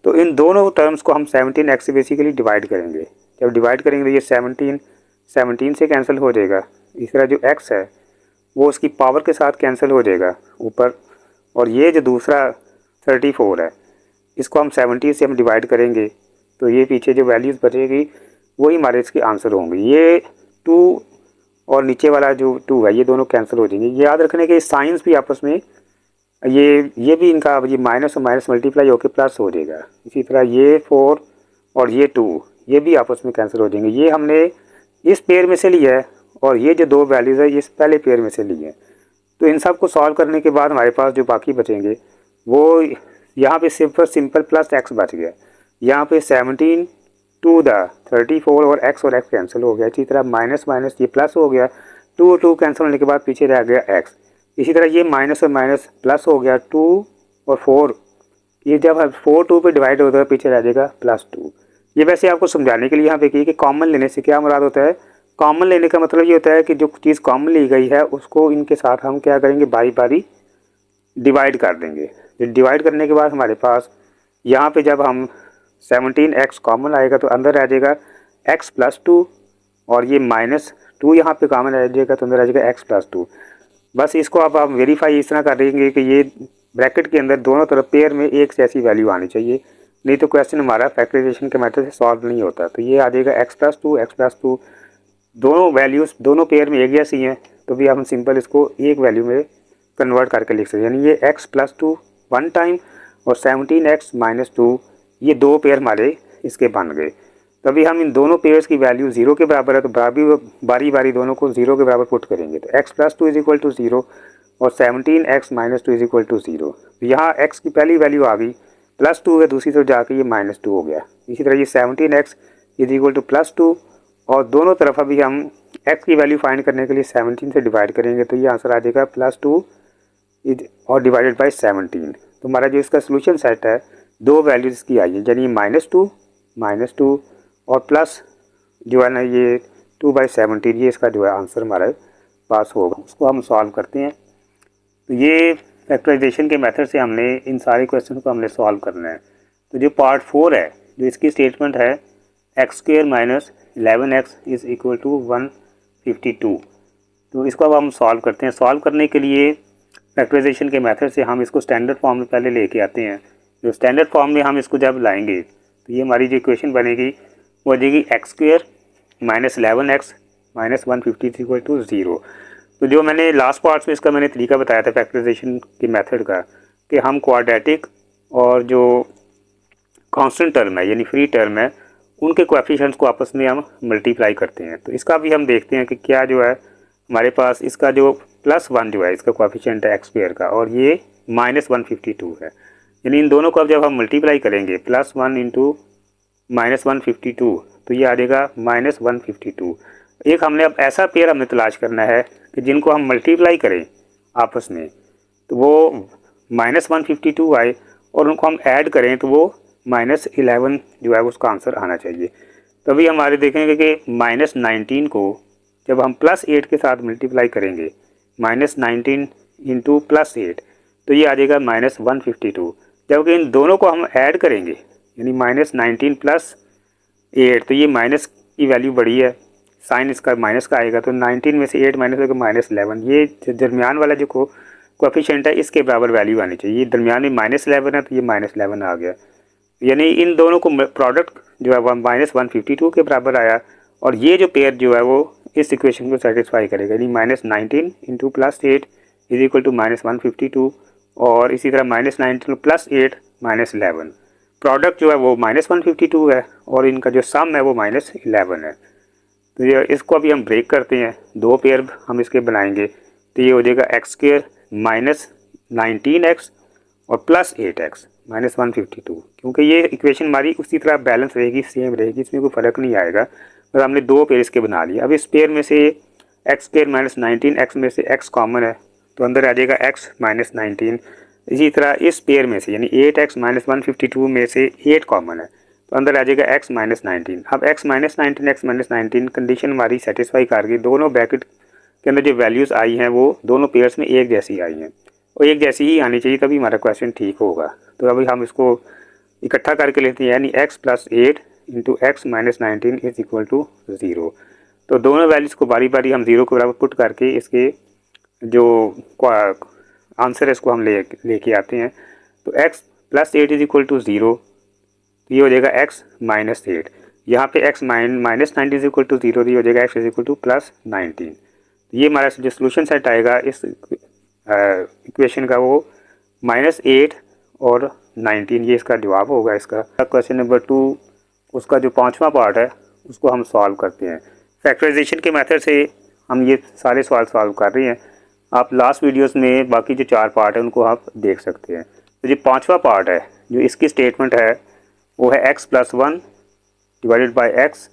तो इन दोनों टर्म्स को हम 17x से बेसिकली डिवाइड करेंगे। जब डिवाइड करेंगे तो ये 17 से कैंसिल हो जाएगा, इस तरह जो x है वो उसकी पावर के साथ कैंसिल हो जाएगा ऊपर, और ये जो दूसरा 34 है इसको हम 17 से हम डिवाइड करेंगे तो ये पीछे जो वैल्यूज़ बचेगी वही हमारे इसके आंसर होंगे। ये 2 और नीचे वाला जो 2 है ये दोनों कैंसिल हो जाएंगे। ये याद रखने के साइंस भी आपस में ये भी इनका ये माइनस और माइनस मल्टीप्लाई होकर प्लस हो जाएगा। इसी तरह ये 4 और ये 2 ये भी आपस में कैंसिल हो जाएंगे। ये हमने इस पेयर में से लिया है और ये जो दो वैल्यूज़ है इस पहले पेयर में से ली है। तो इन सब को सॉल्व करने के बाद हमारे पास जो बाकी बचेंगे वो यहाँ पे सिंपल +x बच गया। यहाँ पे 17 टू द 34 और x कैंसिल हो गया। इसी तरह माइनस माइनस ये प्लस हो गया, 2 कैंसिल होने के बाद पीछे रह गया x। इसी तरह ये माइनस और माइनस प्लस हो गया, 2 और 4, ये जब 4 2 पे डिवाइड होता है पीछे रह जाएगा +2। ये वैसे आपको समझाने के लिए यहाँ पे की कि कॉमन लेने से क्या मुराद होता है। कॉमन लेने का मतलब ये होता है कि जो चीज़ कॉमन ली गई है उसको इनके साथ हम क्या करेंगे, बारी बारी डिवाइड कर देंगे। डिवाइड करने के बाद हमारे पास यहाँ पे जब हम 17x कॉमन आएगा तो अंदर आ जाएगा x+2 और ये -2 यहाँ पे कॉमन आ जाएगा तो अंदर आ जाएगा x+2। बस इसको अब हम वेरीफाई इस तरह कर देंगे कि ये ब्रैकेट के अंदर दोनों तरफ पेयर में एक जैसी वैल्यू आनी चाहिए, नहीं तो क्वेश्चन हमारा फैक्टराइजेशन के मेथड से सॉल्व नहीं होता। तो ये आ जाएगा x+2 दोनों वैल्यूज़ दोनों पेयर में एक जैसी हैं, तो भी हम सिंपल इसको एक वैल्यू में कन्वर्ट करके लिख सकते हैं। यानी ये x+2 वन टाइम और 17x-2 ये दो पेयर हमारे इसके बन गए। तभी हम इन दोनों पेयर्स की वैल्यू 0 के बराबर है, तो बारी बारी दोनों को 0 के बराबर पुट करेंगे। तो x+2 = 0 और 17x-2 = 0। तो यहाँ x की पहली वैल्यू आ गई +2 है, दूसरी तरफ जाके ये -2 हो गया। इसी तरह ये 17x = +2 और दोनों तरफ अभी हम x की वैल्यू फाइंड करने के लिए 17 से डिवाइड करेंगे, तो ये आंसर आ जाएगा +2 और डिवाइडेड बाई 17। तो हमारा जो इसका सोल्यूशन सेट है दो वैल्यूज़ इसकी आई है, यानी -2 और प्लस जो है ना ये 2/17, ये इसका जो है आंसर हमारे पास होगा। उसको हम सॉल्व करते हैं। तो ये फैक्टराइजेशन के मेथड से हमने इन सारे क्वेश्चन को हमने सॉल्व करना है। तो जो पार्ट 4 है, जो इसकी स्टेटमेंट है x² - 11x = 152। तो इसको अब हम सॉल्व करते हैं। सॉल्व करने के लिए फैक्टराइजेशन के मेथड से हम इसको स्टैंडर्ड फॉर्म में पहले लेके आते हैं। जो स्टैंडर्ड फॉर्म में हम इसको जब लाएंगे तो ये हमारी जो इक्वेशन बनेगी वो आ जाएगी x² - 11x - 150 = 0। तो जो मैंने लास्ट पार्ट में इसका मैंने तरीका बताया था फैक्टराइजेशन के मेथड का, कि हम क्वाड्रेटिक और जो कांस्टेंट टर्म है यानी फ्री टर्म है उनके कोएफिशिएंट्स को आपस में हम मल्टीप्लाई करते हैं। तो इसका भी हम देखते हैं कि क्या जो है हमारे पास इसका जो +1 जो है इसका कोएफिशिएंट है x² का, और ये -152 है। यानी इन दोनों को अब जब हम मल्टीप्लाई करेंगे +1 × -152 तो ये आ जाएगा -152। एक हमने अब ऐसा पेयर हमने तलाश करना है कि जिनको हम मल्टीप्लाई करें आपस में तो वो -152 आए, और उनको हम ऐड करें तो वो -11 जो है उसका आंसर आना चाहिए। तभी हमारे देखेंगे कि -19 को जब हम +8 के साथ मल्टीप्लाई करेंगे, -19 × +8 तो ये आ जाएगा -152। जबकि इन दोनों को हम ऐड करेंगे यानी -19 + 8 तो ये माइनस की वैल्यू बड़ी है, साइन इसका माइनस का आएगा, तो 19 में से 8 माइनस होगा -11। ये दरमियान वाला जो कोएफिशिएंट है इसके बराबर वैल्यू आनी चाहिए। दरमियान में -11 है तो ये -11 आ गया। यानी इन दोनों को प्रोडक्ट जो है वह -152 के बराबर आया, और ये जो पेयर जो है वो इस इक्वेशन को सेटिस्फाई करेगा। यानी -19 × +8 = -152 और इसी तरह -19 + 8 -11। प्रोडक्ट जो है वो -152 है और इनका जो सम है वो -11 है। तो ये इसको अभी हम ब्रेक करते हैं, दो पेयर हम इसके बनाएंगे। तो ये हो जाएगा x² - 19x और +8x -152। क्योंकि ये इक्वेशन हमारी उसी तरह बैलेंस रहेगी, सेम रहेगी, इसमें कोई फ़र्क नहीं आएगा। बस हमने दो पेयर इसके बना लिए। अब इस पेयर में से x² - 19x में से x कॉमन है तो अंदर आ जाएगा x - 19। इसी तरह इस पेयर में से यानी 8x - 152 में से 8 कॉमन है तो अंदर आ जाएगा x - 19। अब x - 19 x - 19 कंडीशन हमारी सेटिस्फाई कर गई। दोनों ब्रैकेट के अंदर जो वैल्यूज़ आई हैं वो दोनों पेयर्स में एक जैसी आई हैं और एक जैसी ही आनी चाहिए, तभी हमारा क्वेश्चन ठीक होगा। तो अभी हम इसको इकट्ठा करके लेते हैं, यानी x + 8 × x - 19 = 0। तो दोनों वैल्यूज़ को बारी बारी हम 0 के बराबर पुट करके इसके जो आंसर है इसको हम लेके आते हैं। तो x + 8 = 0, तो ये हो जाएगा x - 8। यहाँ पे x - 19 = 0, ये हो जाएगा x = +19। ये हमारा जो सोल्यूशन सेट आएगा इस इक्वेशन का वो -8 और 19, ये इसका जवाब होगा। इसका क्वेश्चन नंबर 2 उसका जो 5वां पार्ट है उसको हम सॉल्व करते हैं। फैक्टराइजेशन के मेथड से हम ये सारे सवाल सॉल्व कर रहे हैं। आप लास्ट वीडियोस में बाकी जो 4 पार्ट है उनको आप देख सकते हैं। तो जो 5वां पार्ट है जो इसकी स्टेटमेंट है वो है x + 1 डिवाइडेड बाई x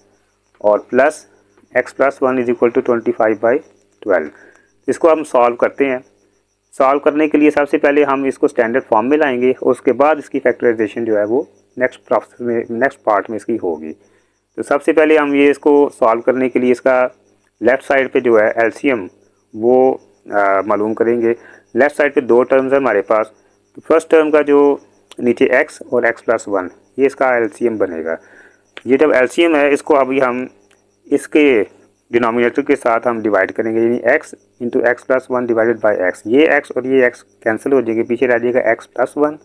और प्लस x + 1 = 25/12। इसको हम सॉल्व करते हैं। सॉल्व करने के लिए सबसे पहले हम इसको स्टैंडर्ड फॉर्म में लाएंगे और उसके बाद इसकी फैक्टराइजेशन जो है वो नेक्स्ट प्रोसेस में नेक्स्ट पार्ट में इसकी होगी। तो सबसे पहले हम ये इसको सॉल्व करने के लिए इसका लेफ़्ट साइड पे जो है एलसीएम वो मालूम करेंगे। लेफ़्ट साइड पे दो टर्म्स है हमारे पास। तो फर्स्ट टर्म का जो नीचे x और x प्लस 1, ये इसका एलसीएम बनेगा। ये जब एलसीएम है इसको अभी हम इसके डिनोमिनेटर के साथ हम डिवाइड करेंगे, यानी x into x plus 1 divided by x। ये x और ये x कैंसिल हो जाएंगे, पीछे रह जाएगा x प्लस 1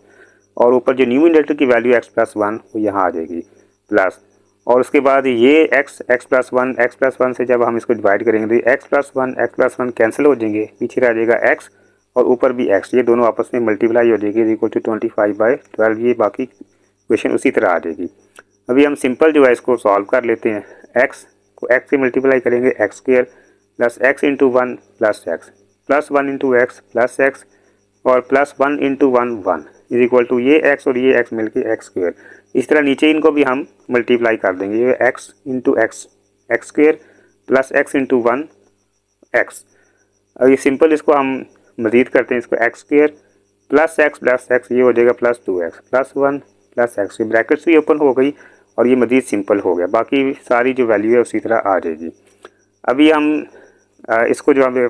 और ऊपर जो न्यूमिनेटर की वैल्यू x प्लस 1 वो यहाँ आ जाएगी प्लस। और उसके बाद ये x प्लस 1 से जब हम इसको डिवाइड करेंगे तो x प्लस 1 कैंसिल हो जाएंगे, पीछे रह जाएगा x और ऊपर भी x, ये दोनों आपस में मल्टीप्लाई हो जाएगी इक्वल टू 25/12। ये बाकी क्वेश्चन उसी तरह आ जाएगी। अभी हम सिंपल जो है इसको सॉल्व कर लेते हैं। x को x से मल्टीप्लाई करेंगे x square plus x into 1 plus x plus 1 into x plus x और plus 1 into 1 1 is equal to ये x और ये x मिलके एक्स स्क्वायर। इस तरह नीचे इनको भी हम मल्टीप्लाई कर देंगे, ये x into x x square plus x into 1 x। अब ये सिंपल इसको हम मज़ीद करते हैं, इसको एक्स स्क्वायर प्लस x ये हो जाएगा plus 2x plus 1 plus x। Brackets भी ओपन हो गई और ये मज़ीद सिंपल हो गया, बाकी सारी जो वैल्यू है उसी तरह आ जाएगी। अभी हम इसको जो हम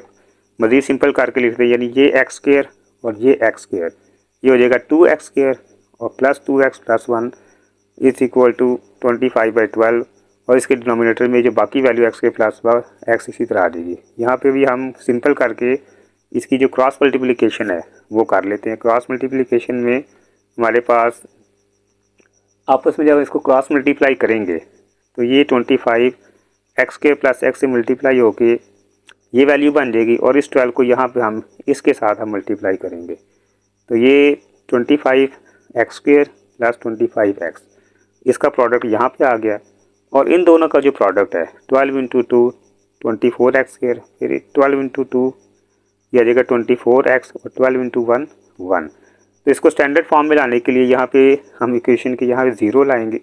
मज़ीद सिंपल करके लिखते हैं, यानी ये एक्स स्क्वायर और ये एक्स स्क्वायर, ये हो जाएगा 2x स्क्वायर और plus 2x plus 1 is equal to 25/12 और इसके डिनोमिनेटर में जो बाकी वैल्यू x के प्लस x इसी तरह आ जाएगी। यहाँ पे भी हम सिंपल करके इसकी जो क्रॉस मल्टीप्लिकेशन है वो कर लेते हैं। क्रॉस मल्टीप्लिकेशन में हमारे पास आपस में जब इसको क्रॉस मल्टीप्लाई करेंगे तो ये 25x के प्लस x से मल्टीप्लाई होके ये वैल्यू बन जाएगी और इस 12 को यहाँ पे हम इसके साथ हम मल्टीप्लाई करेंगे तो ये 25x स्क्वायर प्लस 25x, इसका प्रोडक्ट यहाँ पे आ गया। और इन दोनों का जो प्रोडक्ट है 12 इंटू 2 24x स्क्वायर, फिर 12 इंटू 2 ये आ जाएगा 24x और 12 इंटू 1 1। तो इसको स्टैंडर्ड फॉर्म में लाने के लिए यहाँ पे हम इक्वेशन के यहाँ पे 0 लाएंगे।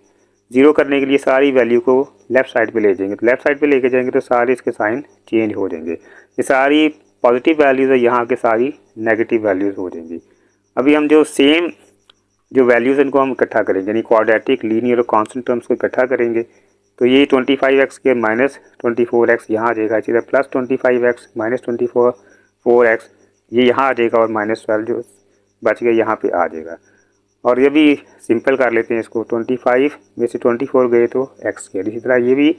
0 करने के लिए सारी वैल्यू को लेफ़्ट साइड पे ले जाएंगे, तो लेफ़्ट साइड पे लेके जाएंगे तो सारे इसके साइन चेंज हो जाएंगे। ये सारी पॉजिटिव वैल्यूज़ है यहाँ के सारी नेगेटिव वैल्यूज़ हो जाएंगी। अभी हम जो सेम जो वैल्यूज़ इनको हम इकट्ठा करेंगे, यानी क्वाड्रेटिक लीनियर और कांस्टेंट टर्म्स को इकट्ठा करेंगे तो ये 25x के माइनस 24x यहाँ आ जाएगा, इसी तरह प्लस 25x माइनस 4x ये यहाँ आ जाएगा और माइनस 12 जो बच गया यहाँ पे आ जाएगा। और ये भी सिंपल कर लेते हैं इसको, 25 में से 24 गए तो x स्क्वायर, इसी तरह ये भी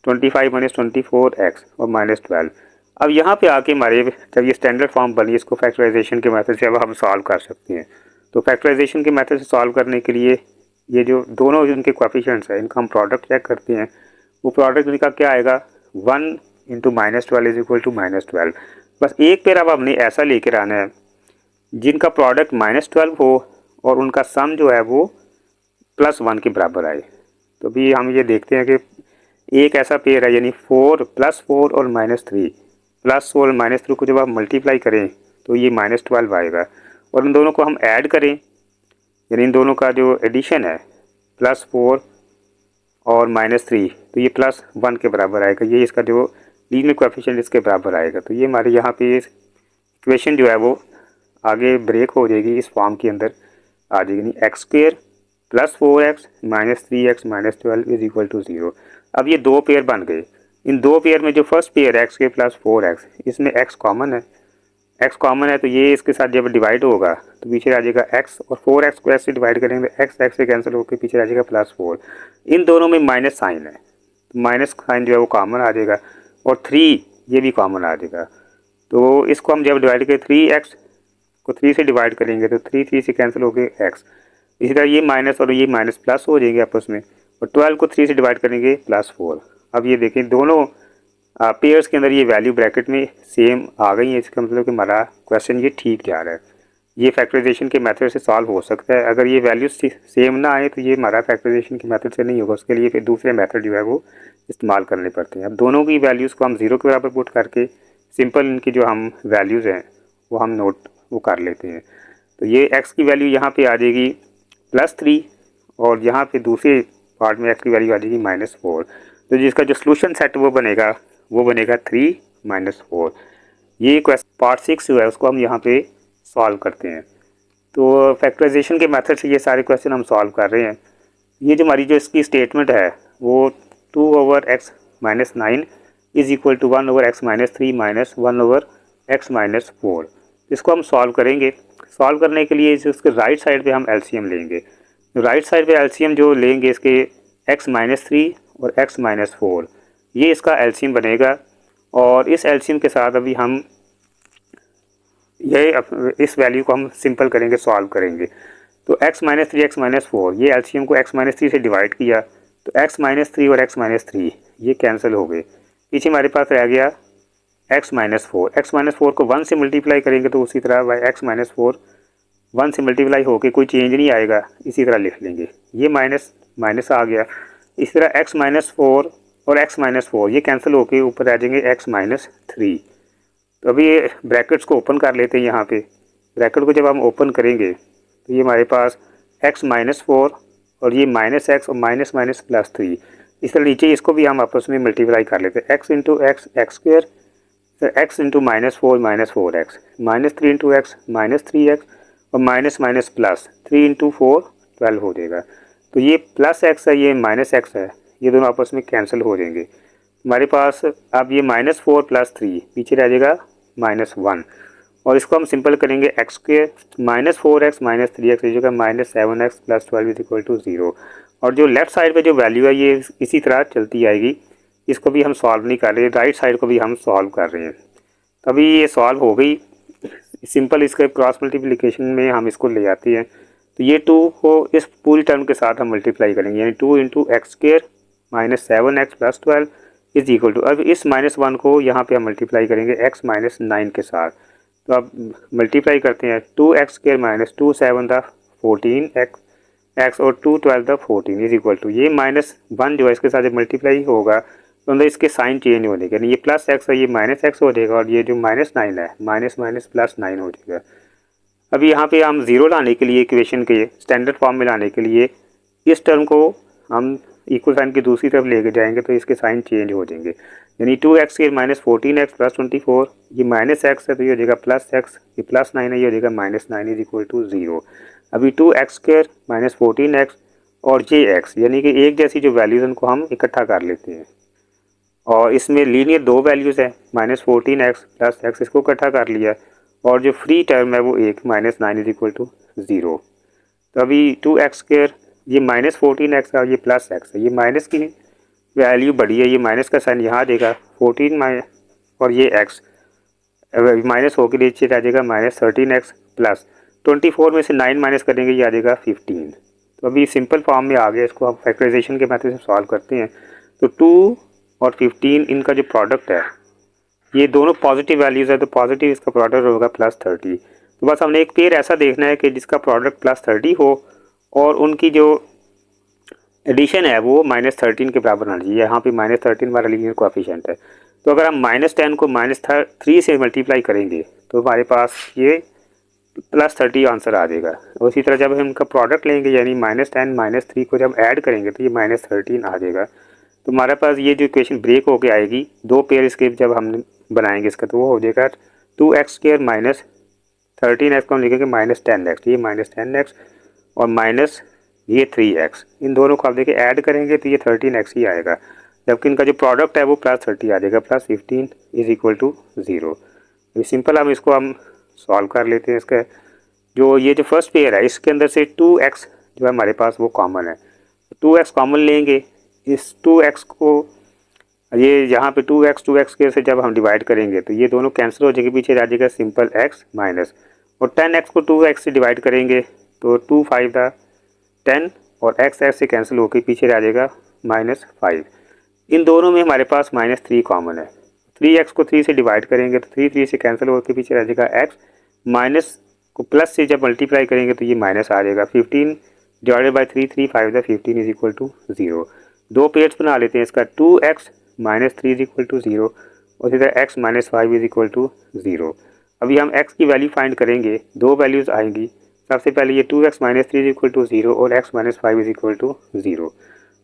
25 माइनस 24x और माइनस 12। अब यहाँ पे आके हमारे जब ये स्टैंडर्ड फॉर्म बनी इसको फैक्टराइजेशन के मेथड से अब हम सॉल्व कर सकते हैं। तो फैक्टराइजेशन के मेथड से सॉल्व करने के लिए ये जो दोनों इनके कोएफिशिएंट्स हैं इनका हम प्रोडक्ट चेक करते हैं। वो प्रोडक्ट इनका क्या आएगा 1 into minus 12 is equal to minus 12। बस एक पेयर अब हमने ऐसा लेकर आना है जिनका प्रोडक्ट -12 हो और उनका सम जो है वो +1 के बराबर आए। तो भी हम ये देखते हैं कि एक ऐसा पेयर है यानी 4 +4 और -3 +4 और -3 को जब आप मल्टीप्लाई करें तो ये -12 आएगा और इन दोनों को हम ऐड करें, यानी इन दोनों का जो एडिशन है +4 और -3 तो ये +1 के बराबर आएगा। ये इसका जो लीनियर कोएफिशिएंट इसके बराबर आएगा। तो ये हमारे यहाँ पे इक्वेशन जो है वो आगे ब्रेक हो जाएगी, इस फॉर्म के अंदर आ जाएगी, यानी x square plus 4x minus 3x minus 12 is equal to 0। अब ये दो पेयर बन गए। इन दो पेयर में जो फर्स्ट पेयर x के प्लस 4x, इसमें x कॉमन है, x कॉमन है तो ये इसके साथ जब डिवाइड होगा तो पीछे आ जाएगा x और 4x को x से डिवाइड करेंगे तो x से कैंसिल होकर पीछे आ जाएगा +4। इन दोनों में माइनस साइन है तो माइनस साइन जो है वो कॉमन आ जाएगा और 3 ये भी कॉमन आ जाएगा। तो इसको हम जब डिवाइड करें 3x को 3 से डिवाइड करेंगे तो 3 से कैंसिल हो गए x। इसी तरह ये माइनस और ये माइनस प्लस हो जाएंगे आपस में और 12 को 3 से डिवाइड करेंगे +4। अब ये देखें दोनों पेयर्स के अंदर ये वैल्यू ब्रैकेट में सेम आ गई है, इसका मतलब कि हमारा क्वेश्चन ये ठीक जा रहा है। ये फैक्टराइजेशन के मेथड से सॉल्व हो सकता है। अगर ये वैल्यू सेम ना आए तो ये हमारा फैक्टराइजेशन के मेथड से नहीं होगा, उसके लिए फिर दूसरे मेथड जो है वो इस्तेमाल करने पड़ते हैं। अब दोनों की वैल्यूज़ को हम 0 के बराबर पुट करके सिंपल इनकी जो हम वैल्यूज़ हैं वो हम नोट वो कर लेते हैं। तो ये x की वैल्यू यहाँ पे आ जाएगी +3 और यहाँ पे दूसरे पार्ट में x की वैल्यू आ जाएगी -4। तो जिसका जो सोल्यूशन सेट वो बनेगा 3 -4। ये क्वेश्चन पार्ट 6 जो है उसको हम यहाँ पे सॉल्व करते हैं। तो फैक्टराइजेशन के मेथड से ये सारे क्वेश्चन हम सॉल्व कर रहे हैं। ये जो हमारी जो इसकी स्टेटमेंट है वो 2/x - 9 is equal to 1/x - 3 -1/x - 4। इसको हम सॉल्व करेंगे। सॉल्व करने के लिए उसके राइट साइड पे हम एलसीएम लेंगे। तो राइट साइड पे एलसीएम जो लेंगे इसके x-3 और x-4, ये इसका एलसीएम बनेगा। और इस एलसीएम के साथ अभी हम इस वैल्यू को हम सिंपल करेंगे, सॉल्व करेंगे। तो x-3 x-4, ये एलसीएम को x-3 से डिवाइड किया तो x-3 और x-3 ये कैंसिल हो गए। पीछे हमारे पास रह गया x-4। x-4 को 1 से मल्टीप्लाई करेंगे तो उसी तरह बाई x-4 1 से मल्टीप्लाई होके कोई चेंज नहीं आएगा, इसी तरह लिख लेंगे। ये माइनस माइनस आ गया। इसी तरह x-4 और x-4 ये कैंसिल होके ऊपर आ जाएंगे x-3। तो अभी ये ब्रैकेट्स को ओपन कर लेते हैं। यहाँ पे ब्रैकेट को जब हम ओपन करेंगे तो ये हमारे पास x-4 और ये -x और माइनस माइनस +3। इस तरह नीचे इसको भी हम आपस में मल्टीप्लाई कर लेते हैं। x इंटू एक्स x², फिर x into -4 4x, -3 into x -3x और माइनस माइनस प्लस 3 इंटू 4 12 हो जाएगा। तो ये +x है, ये -x है, ये दोनों आपस में कैंसिल हो जाएंगे। हमारे पास अब ये -4 + 3 पीछे रह जाएगा -1 और इसको हम सिंपल करेंगे x², -4x -3x हो जाएगा -7x + 12 = 0। और जो लेफ़्ट साइड पे जो वैल्यू है ये इसी तरह चलती आएगी। इसको भी हम सॉल्व नहीं कर रहे, राइट साइड को भी हम सॉल्व कर रहे हैं। तभी ये सॉल्व हो गई सिंपल। इसके क्रॉस मल्टीप्लिकेशन में हम इसको ले आते हैं तो ये 2 को इस पूरी टर्म के साथ हम मल्टीप्लाई करेंगे, यानी 2 into x² -7x + 12 is equal to, अब इस -1 को यहाँ पे हम मल्टीप्लाई करेंगे x -9 के साथ। तो अब मल्टीप्लाई करते हैं 2x² -2 7 द 14 x और 2 12 द 14 इज इक्वल टू, ये -1 जो है इसके साथ जब मल्टीप्लाई होगा तो अंदर इसके साइन चेंज हो जाएगा, ये +x है ये -x हो जाएगा और ये जो -9 है माइनस माइनस +9 हो जाएगा। अब यहाँ पे हम ज़ीरो लाने के लिए इक्वेशन के स्टैंडर्ड फॉर्म में लाने के लिए इस टर्म को हम इक्वल साइन की दूसरी तरफ लेके जाएंगे तो इसके साइन चेंज हो जाएंगे, यानी 2x² -14x + 24, ये -x है तो ये हो जाएगा +x, ये +9 है ये हो जाएगा -9 इज इक्वल टू 0। अभी 2x² -14x और jx यानी कि एक जैसी जो वैल्यूज़ उनको हम इकट्ठा कर लेते हैं और इसमें लीनियर दो वैल्यूज़ है -14x + x, इसको इकट्ठा कर लिया और जो फ्री टर्म है वो एक -9 इज इक्वल टू 0। तो अभी 2x² ये -14x है और ये +x है, ये माइनस की वैल्यू बढ़ी है, ये माइनस का साइन यहाँ आ जाएगा 14 और ये x माइनस होकर नीचे आ जाएगा -13x + 24 में से 9 माइनस करेंगे ये आ जाएगा 15। तो अभी सिंपल फॉर्म में आ गया, इसको हम फैक्टराइजेशन के मेथड से सॉल्व करते हैं। तो 2 और 15 इनका जो प्रोडक्ट है ये दोनों पॉजिटिव वैल्यूज़ है तो पॉजिटिव इसका प्रोडक्ट होगा +30। तो बस हमने एक पेयर ऐसा देखना है कि जिसका प्रोडक्ट +30 हो और उनकी जो एडिशन है वो -13 के बराबर होना चाहिए। यहाँ पे -13 वाला लीनियर कोएफिशिएंट है। तो अगर हम -10 को -3 से मल्टीप्लाई करेंगे तो हमारे पास ये +30 आंसर आ जाएगा। उसी तरह जब हम इनका प्रोडक्ट लेंगे यानी -10 -3 को जब ऐड करेंगे तो ये -13 आ जाएगा। तो हमारे पास ये जो इक्वेशन ब्रेक होके आएगी, दो पेयर इसके जब हम बनाएंगे इसका तो वो हो जाएगा 2x² -13x को हम लिखेंगे -10x, ये -10x और माइनस ये 3x, इन दोनों को आप देखिए ऐड करेंगे तो ये 13x ही आएगा, जबकि इनका जो प्रोडक्ट है वो +30 आ जाएगा, +15 इज इक्वल टू 0। ये सिंपल हम इसको हम सॉल्व कर लेते हैं। इसका जो ये जो फर्स्ट पेयर है इसके अंदर से 2x जो है हमारे पास वो कॉमन है, 2x कॉमन लेंगे। इस 2x को ये यहाँ पे 2x के से जब हम डिवाइड करेंगे तो ये दोनों कैंसिल हो जाएंगे, पीछे रह जाएगा सिंपल x माइनस, और 10x को 2x से डिवाइड करेंगे तो 2 5 द 10 और x से कैंसिल होकर पीछे रह जाएगा -5। इन दोनों में हमारे पास -3 कॉमन है। 3x को 3 से डिवाइड करेंगे तो 3 से कैंसिल होकर पीछे रह जाएगा x, माइनस को प्लस से जब मल्टीप्लाई करेंगे तो ये माइनस आ जाएगा। 15 divided by 3 3 5 the 15 is equal to 0। दो पेयर्स बना लेते हैं इसका, 2x -3 इज इक्वल टू 0 और इधर x -5 इज इक्वल टू 0। अभी हम x की वैल्यू फाइंड करेंगे, दो वैल्यूज़ आएंगी। सबसे पहले ये 2x -3 इज इक्वल टू 0 और x -5 इज इक्वल टू 0।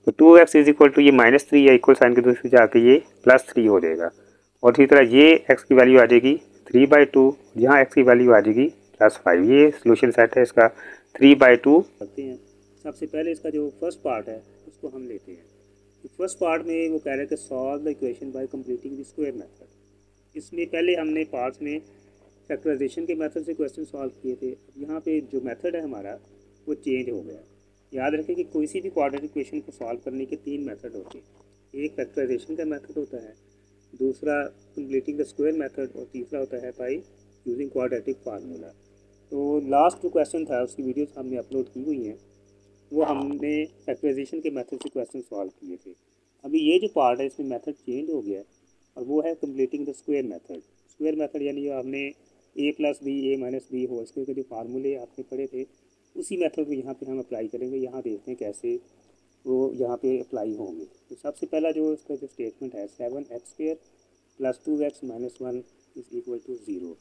तो 2x इज इक्वल टू ये -3 है, इक्वल साइन की दूसरी जाके ये +3 हो जाएगा और इसी तरह ये x की वैल्यू आ जाएगी 3/2, यहाँ x की वैल्यू आ जाएगी +5। ये सोल्यूशन सेट है इसका 3/2 करते हैं। सबसे पहले इसका जो फर्स्ट पार्ट है उसको हम लेते हैं। फर्स्ट पार्ट में वो कह रहे थे solve the equation by completing the square method. इसमें पहले हमने पार्ट्स में फैक्टराइजेशन के मेथड से क्वेश्चन सॉल्व किए थे। अब यहाँ पे जो मेथड है हमारा वो चेंज हो गया। याद रखें कि कोई सी भी क्वाड्रेटिक इक्वेशन को सॉल्व करने के 3 मेथड होते हैं। एक फैक्टराइजेशन का मेथड होता है, दूसरा कंप्लीटिंग द स्क्वायर मेथड, और तीसरा होता है बाई यूजिंग क्वाड्रेटिक फार्मूला। तो लास्ट जो क्वेश्चन था उसकी वीडियोस हमने अपलोड की हुई हैं, वो हमने फैक्टराइजेशन के मेथड से क्वेश्चन सॉल्व किए थे। अभी ये जो पार्ट है इसमें मेथड चेंज हो गया है और वो है completing the square method. Square method यानी आपने ए प्लस बी ए माइनस बी होल स्क्वायर के जो फार्मूले आपने पढ़े थे उसी मेथड को यहाँ पे हम अप्लाई करेंगे। यहाँ देखते हैं कैसे वो यहाँ पे अप्लाई होंगे। तो सबसे पहला जो इसका जो स्टेटमेंट है 7x² plus 2x minus 1 is equal to 0,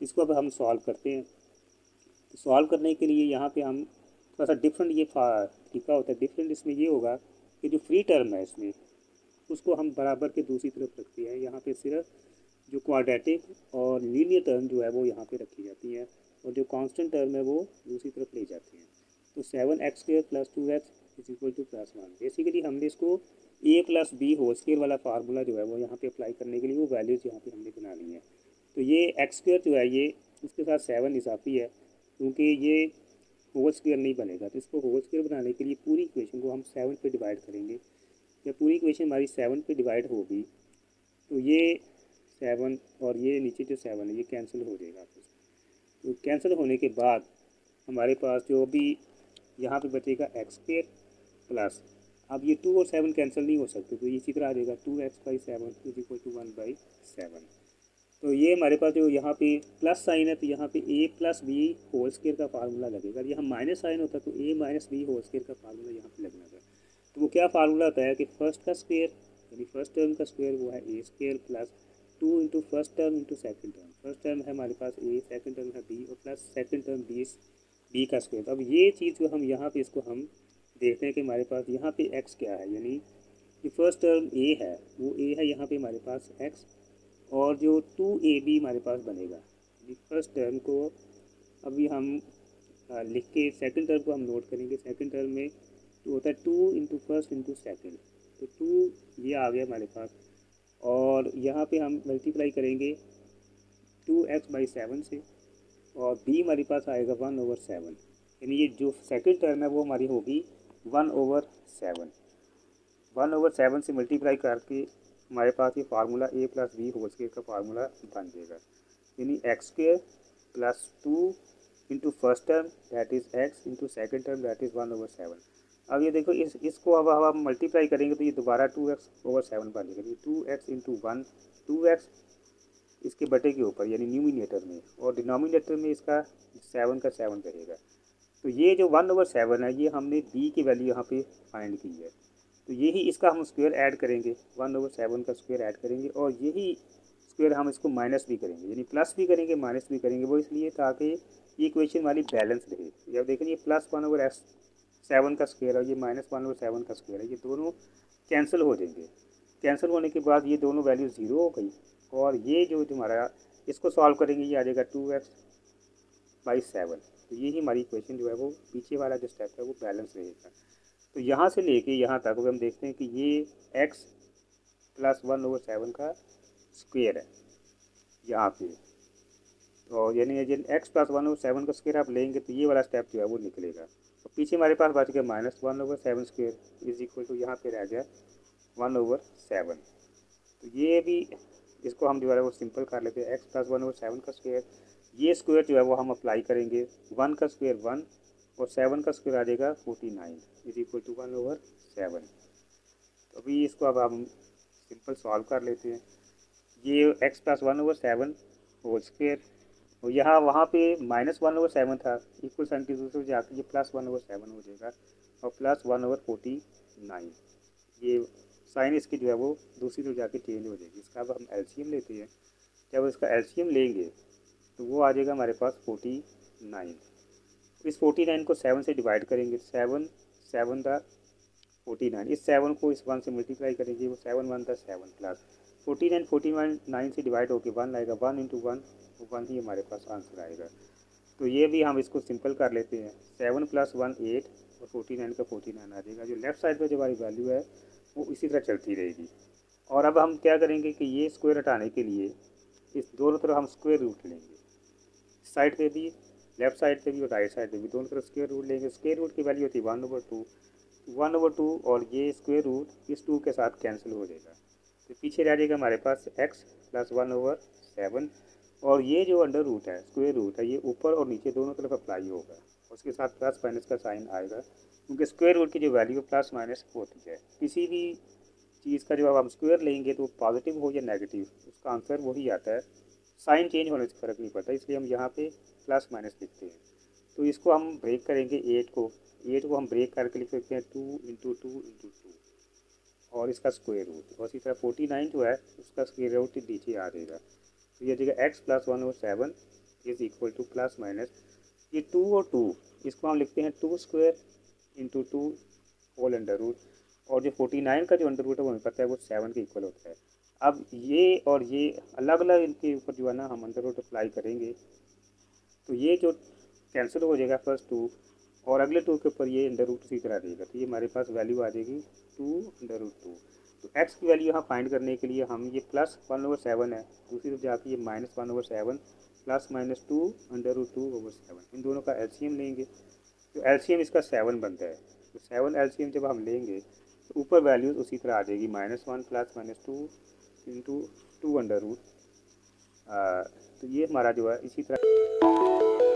इसको अब हम सॉल्व करते हैं। तो सॉल्व करने के लिए यहाँ पे हम थोड़ा सा डिफरेंट ये तरीका होता है। डिफरेंट इसमें ये होगा कि जो फ्री टर्म है इसमें उसको हम बराबर के दूसरी तरफ रखते हैं। यहाँ पे सिर्फ जो क्वाड्रेटिक और लीनियर टर्म जो है वो यहाँ पे रखी जाती हैं और जो कांस्टेंट टर्म है वो दूसरी तरफ ले जाते हैं। तो 7x² plus 2x is equal to plus 1। Basically हमने इसको a plus B whole square वाला फार्मूला जो है वो यहाँ पे अप्लाई करने के लिए वो वैल्यूज यहाँ पे हमने बना ली है। तो ये x² जो है ये इसके साथ 7 इजाफी है, क्योंकि ये होल स्क्वायर नहीं बनेगा। तो इसको होल स्क्वायर बनाने के लिए पूरी इक्वेशन को हम 7 पे डिवाइड करेंगे। जब पूरी इक्वेशन हमारी 7 पे डिवाइड होगी तो ये 7 और ये नीचे जो 7 है ये कैंसिल हो जाएगा आपस में। तो कैंसिल होने के बाद हमारे पास जो भी यहाँ पे बचेगा x² प्लस, अब ये 2 और 7 कैंसिल नहीं हो सकते तो इसी तरह आ जाएगा 2x/7 इज इक्वल टू 1/7। तो ये हमारे पास जो यहाँ पे प्लस साइन है तो यहाँ पे a plus B whole square का फार्मूला लगेगा। यहाँ माइनस साइन होता तो a minus B whole square का फार्मूला यहाँ पे लगना था। तो वो क्या फार्मूला होता है कि फर्स्ट का स्क्वायर यानी फर्स्ट टर्म का स्क्वायर वो है a² plus 2 into first term into second term. First term है हमारे पास a, सेकेंड टर्म है b और प्लस सेकेंड टर्म b का स्क्वायर। तो अब ये चीज़ जो हम यहाँ पे इसको हम देखते हैं कि हमारे पास यहाँ पे x क्या है, यानी कि फर्स्ट टर्म a है वो a है यहाँ पे हमारे पास x, और जो 2ab हमारे पास बनेगा। फर्स्ट टर्म को अभी हम लिख के सेकंड टर्म को हम नोट करेंगे। सेकंड टर्म में तो होता है 2 इंटू फर्स्ट इंटू सेकेंड, तो 2 ये आ गया हमारे पास, और यहाँ पे हम मल्टीप्लाई करेंगे 2x/7 से, और b हमारे पास आएगा 1/7, यानी ये जो सेकंड टर्म है वो हमारी होगी 1/7। 1/7 से मल्टीप्लाई करके हमारे पास ये formula a plus B whole square का फार्मूला बन जाएगा, यानी x² plus 2 into first term that is x into second term that is 1/7। अब ये देखो इसको अब हम मल्टीप्लाई करेंगे तो ये दोबारा 2x/7 बन जाएगा। 2x इंटू 1 2x इसके बटे के ऊपर यानी न्यूमिनेटर में, और डिनोमिनेटर में इसका 7 का 7 रहेगा। तो ये जो 1/7 है ये हमने b की वैल्यू यहाँ पे फाइंड की है। तो यही इसका हम स्क्वायर ऐड करेंगे, 1/7 का स्क्वायर ऐड करेंगे, और यही स्क्वायर हम इसको माइनस भी करेंगे, यानी प्लस भी करेंगे माइनस भी करेंगे। वो इसलिए ताकि ये इक्वेशन हमारी बैलेंस रहे। जब देखें ये प्लस 1/7 का स्क्वायर है, ये माइनस 1/7 का स्क्वायर है, ये दोनों कैंसिल हो जाएंगे। कैंसिल होने के बाद ये दोनों वैल्यू ज़ीरो हो गई, और ये जो हमारा इसको सॉल्व करेंगे ये आ जाएगा 2x/7। तो यही हमारी इक्वेशन जो है वो पीछे वाला जो स्टेप है वो बैलेंस रहेगा। तो यहाँ से लेके यहाँ तक हम देखते हैं कि ये x प्लस 1/7 का स्क्वायर है यहाँ पे, और यानी x प्लस 1/7 का स्क्वायर आप लेंगे तो ये वाला स्टेप जो है वो निकलेगा। तो पीछे हमारे पास बच गया -1/7 स्क्वायर इज इक्वल टू यहाँ पे रह गया 1/7। तो ये भी इसको हम जो है वो सिंपल कर लेते हैं। x प्लस 1/7 का स्क्वायर, ये स्क्वायर जो है वो हम अप्लाई करेंगे 1 का स्क्वायर 1 और 7 का स्क्वायर आ जाएगा 49 इज इक्वल टू 1/7। तो अभी इसको अब हम सिंपल सॉल्व कर लेते हैं। ये x प्लस 1/7 होल स्क्वायर, और यहाँ वहाँ पे -1/7 था, इक्वल साइन की दूसरी जाकर ये +1/7 हो जाएगा, और प्लस 1/49 ये साइन इसकी जो है वो दूसरी तरफ जाके चेंज हो जाएगी। इसका अब हम एलसीएम लेते हैं। जब इसका एलसीएम लेंगे तो वो आ जाएगा हमारे पास 49। इस 49 को 7 से डिवाइड करेंगे, 7 7 दा 49, इस 7 को इस 1 से मल्टीप्लाई करेंगे, वो 7 1 दा 7 प्लस 49 से डिवाइड होकर 1 आएगा, 1 इंटू 1 1 ही हमारे पास आंसर आएगा। तो ये भी हम इसको सिंपल कर लेते हैं। 7 + 1 8 और 49 का 49 आ जाएगा। जो लेफ्ट साइड पे जो हमारी वैल्यू है वो इसी तरह चलती रहेगी। और अब हम क्या करेंगे कि ये स्क्वायर हटाने के लिए इस दोनों तरफ हम स्क्वायर रूट लेंगे। साइड पे भी, लेफ्ट साइड पे भी और राइट साइड पे भी, दोनों तरफ स्क्वायर रूट लेंगे। स्क्वायर रूट की वैल्यू होती है 1/2, 1/2 और ये स्क्वायर रूट इस 2 के साथ कैंसिल हो जाएगा, तो पीछे रह जाएगा हमारे पास x प्लस 1/7। और ये जो अंडर रूट है, स्क्वायर रूट है, ये ऊपर और नीचे दोनों तरफ अप्लाई होगा, उसके साथ प्लस माइनस का साइन आएगा, क्योंकि स्क्वायर रूट की जो वैल्यू प्लस माइनस होती है। किसी भी चीज़ का जब हम स्क्वायर लेंगे तो पॉजिटिव हो या नेगेटिव, उसका आंसर वही आता है, साइन चेंज होने से फ़र्क नहीं पड़ता, इसलिए हम यहाँ पे प्लस माइनस लिखते हैं। तो इसको हम ब्रेक करेंगे, 8 को हम ब्रेक करके लिख सकते हैं 2 × 2 × 2 और इसका स्क्वायर रूट, और इसी तरह 49 जो है उसका स्क्वायर रूट नीचे आ जाएगा। तो ये जगह x plus 1/7 is equal to plus minus ये 2 और 2, इसको हम लिखते हैं 2² × 2 होल अंडर रूट, और जो 49 का जो अंडर रूट है वो हमें पता है वो 7 के इक्वल होता है। अब ये और ये अलग अलग इनके ऊपर जो है ना हम अंडर रूट अप्लाई करेंगे, तो ये जो कैंसिल हो जाएगा फर्स्ट 2, और अगले 2 के ऊपर ये अंडर रूट उसी तरह देगा, तो ये हमारे पास वैल्यू आ जाएगी 2√2। तो x की वैल्यू यहाँ फाइंड करने के लिए हम ये प्लस 1/7 है, दूसरी तरफ जाके ये माइनस 1/7 प्लस माइनस 2√2/7, इन दोनों का एलसीएम लेंगे, तो एलसीएम इसका 7 बनता है। तो 7 एलसीएम जब हम लेंगे तो ऊपर वैल्यूज उसी तरह आ जाएगी, -1 प्लस -2 इंटू 2 अंडर रूट। तो ये हमारा जो है इसी तरह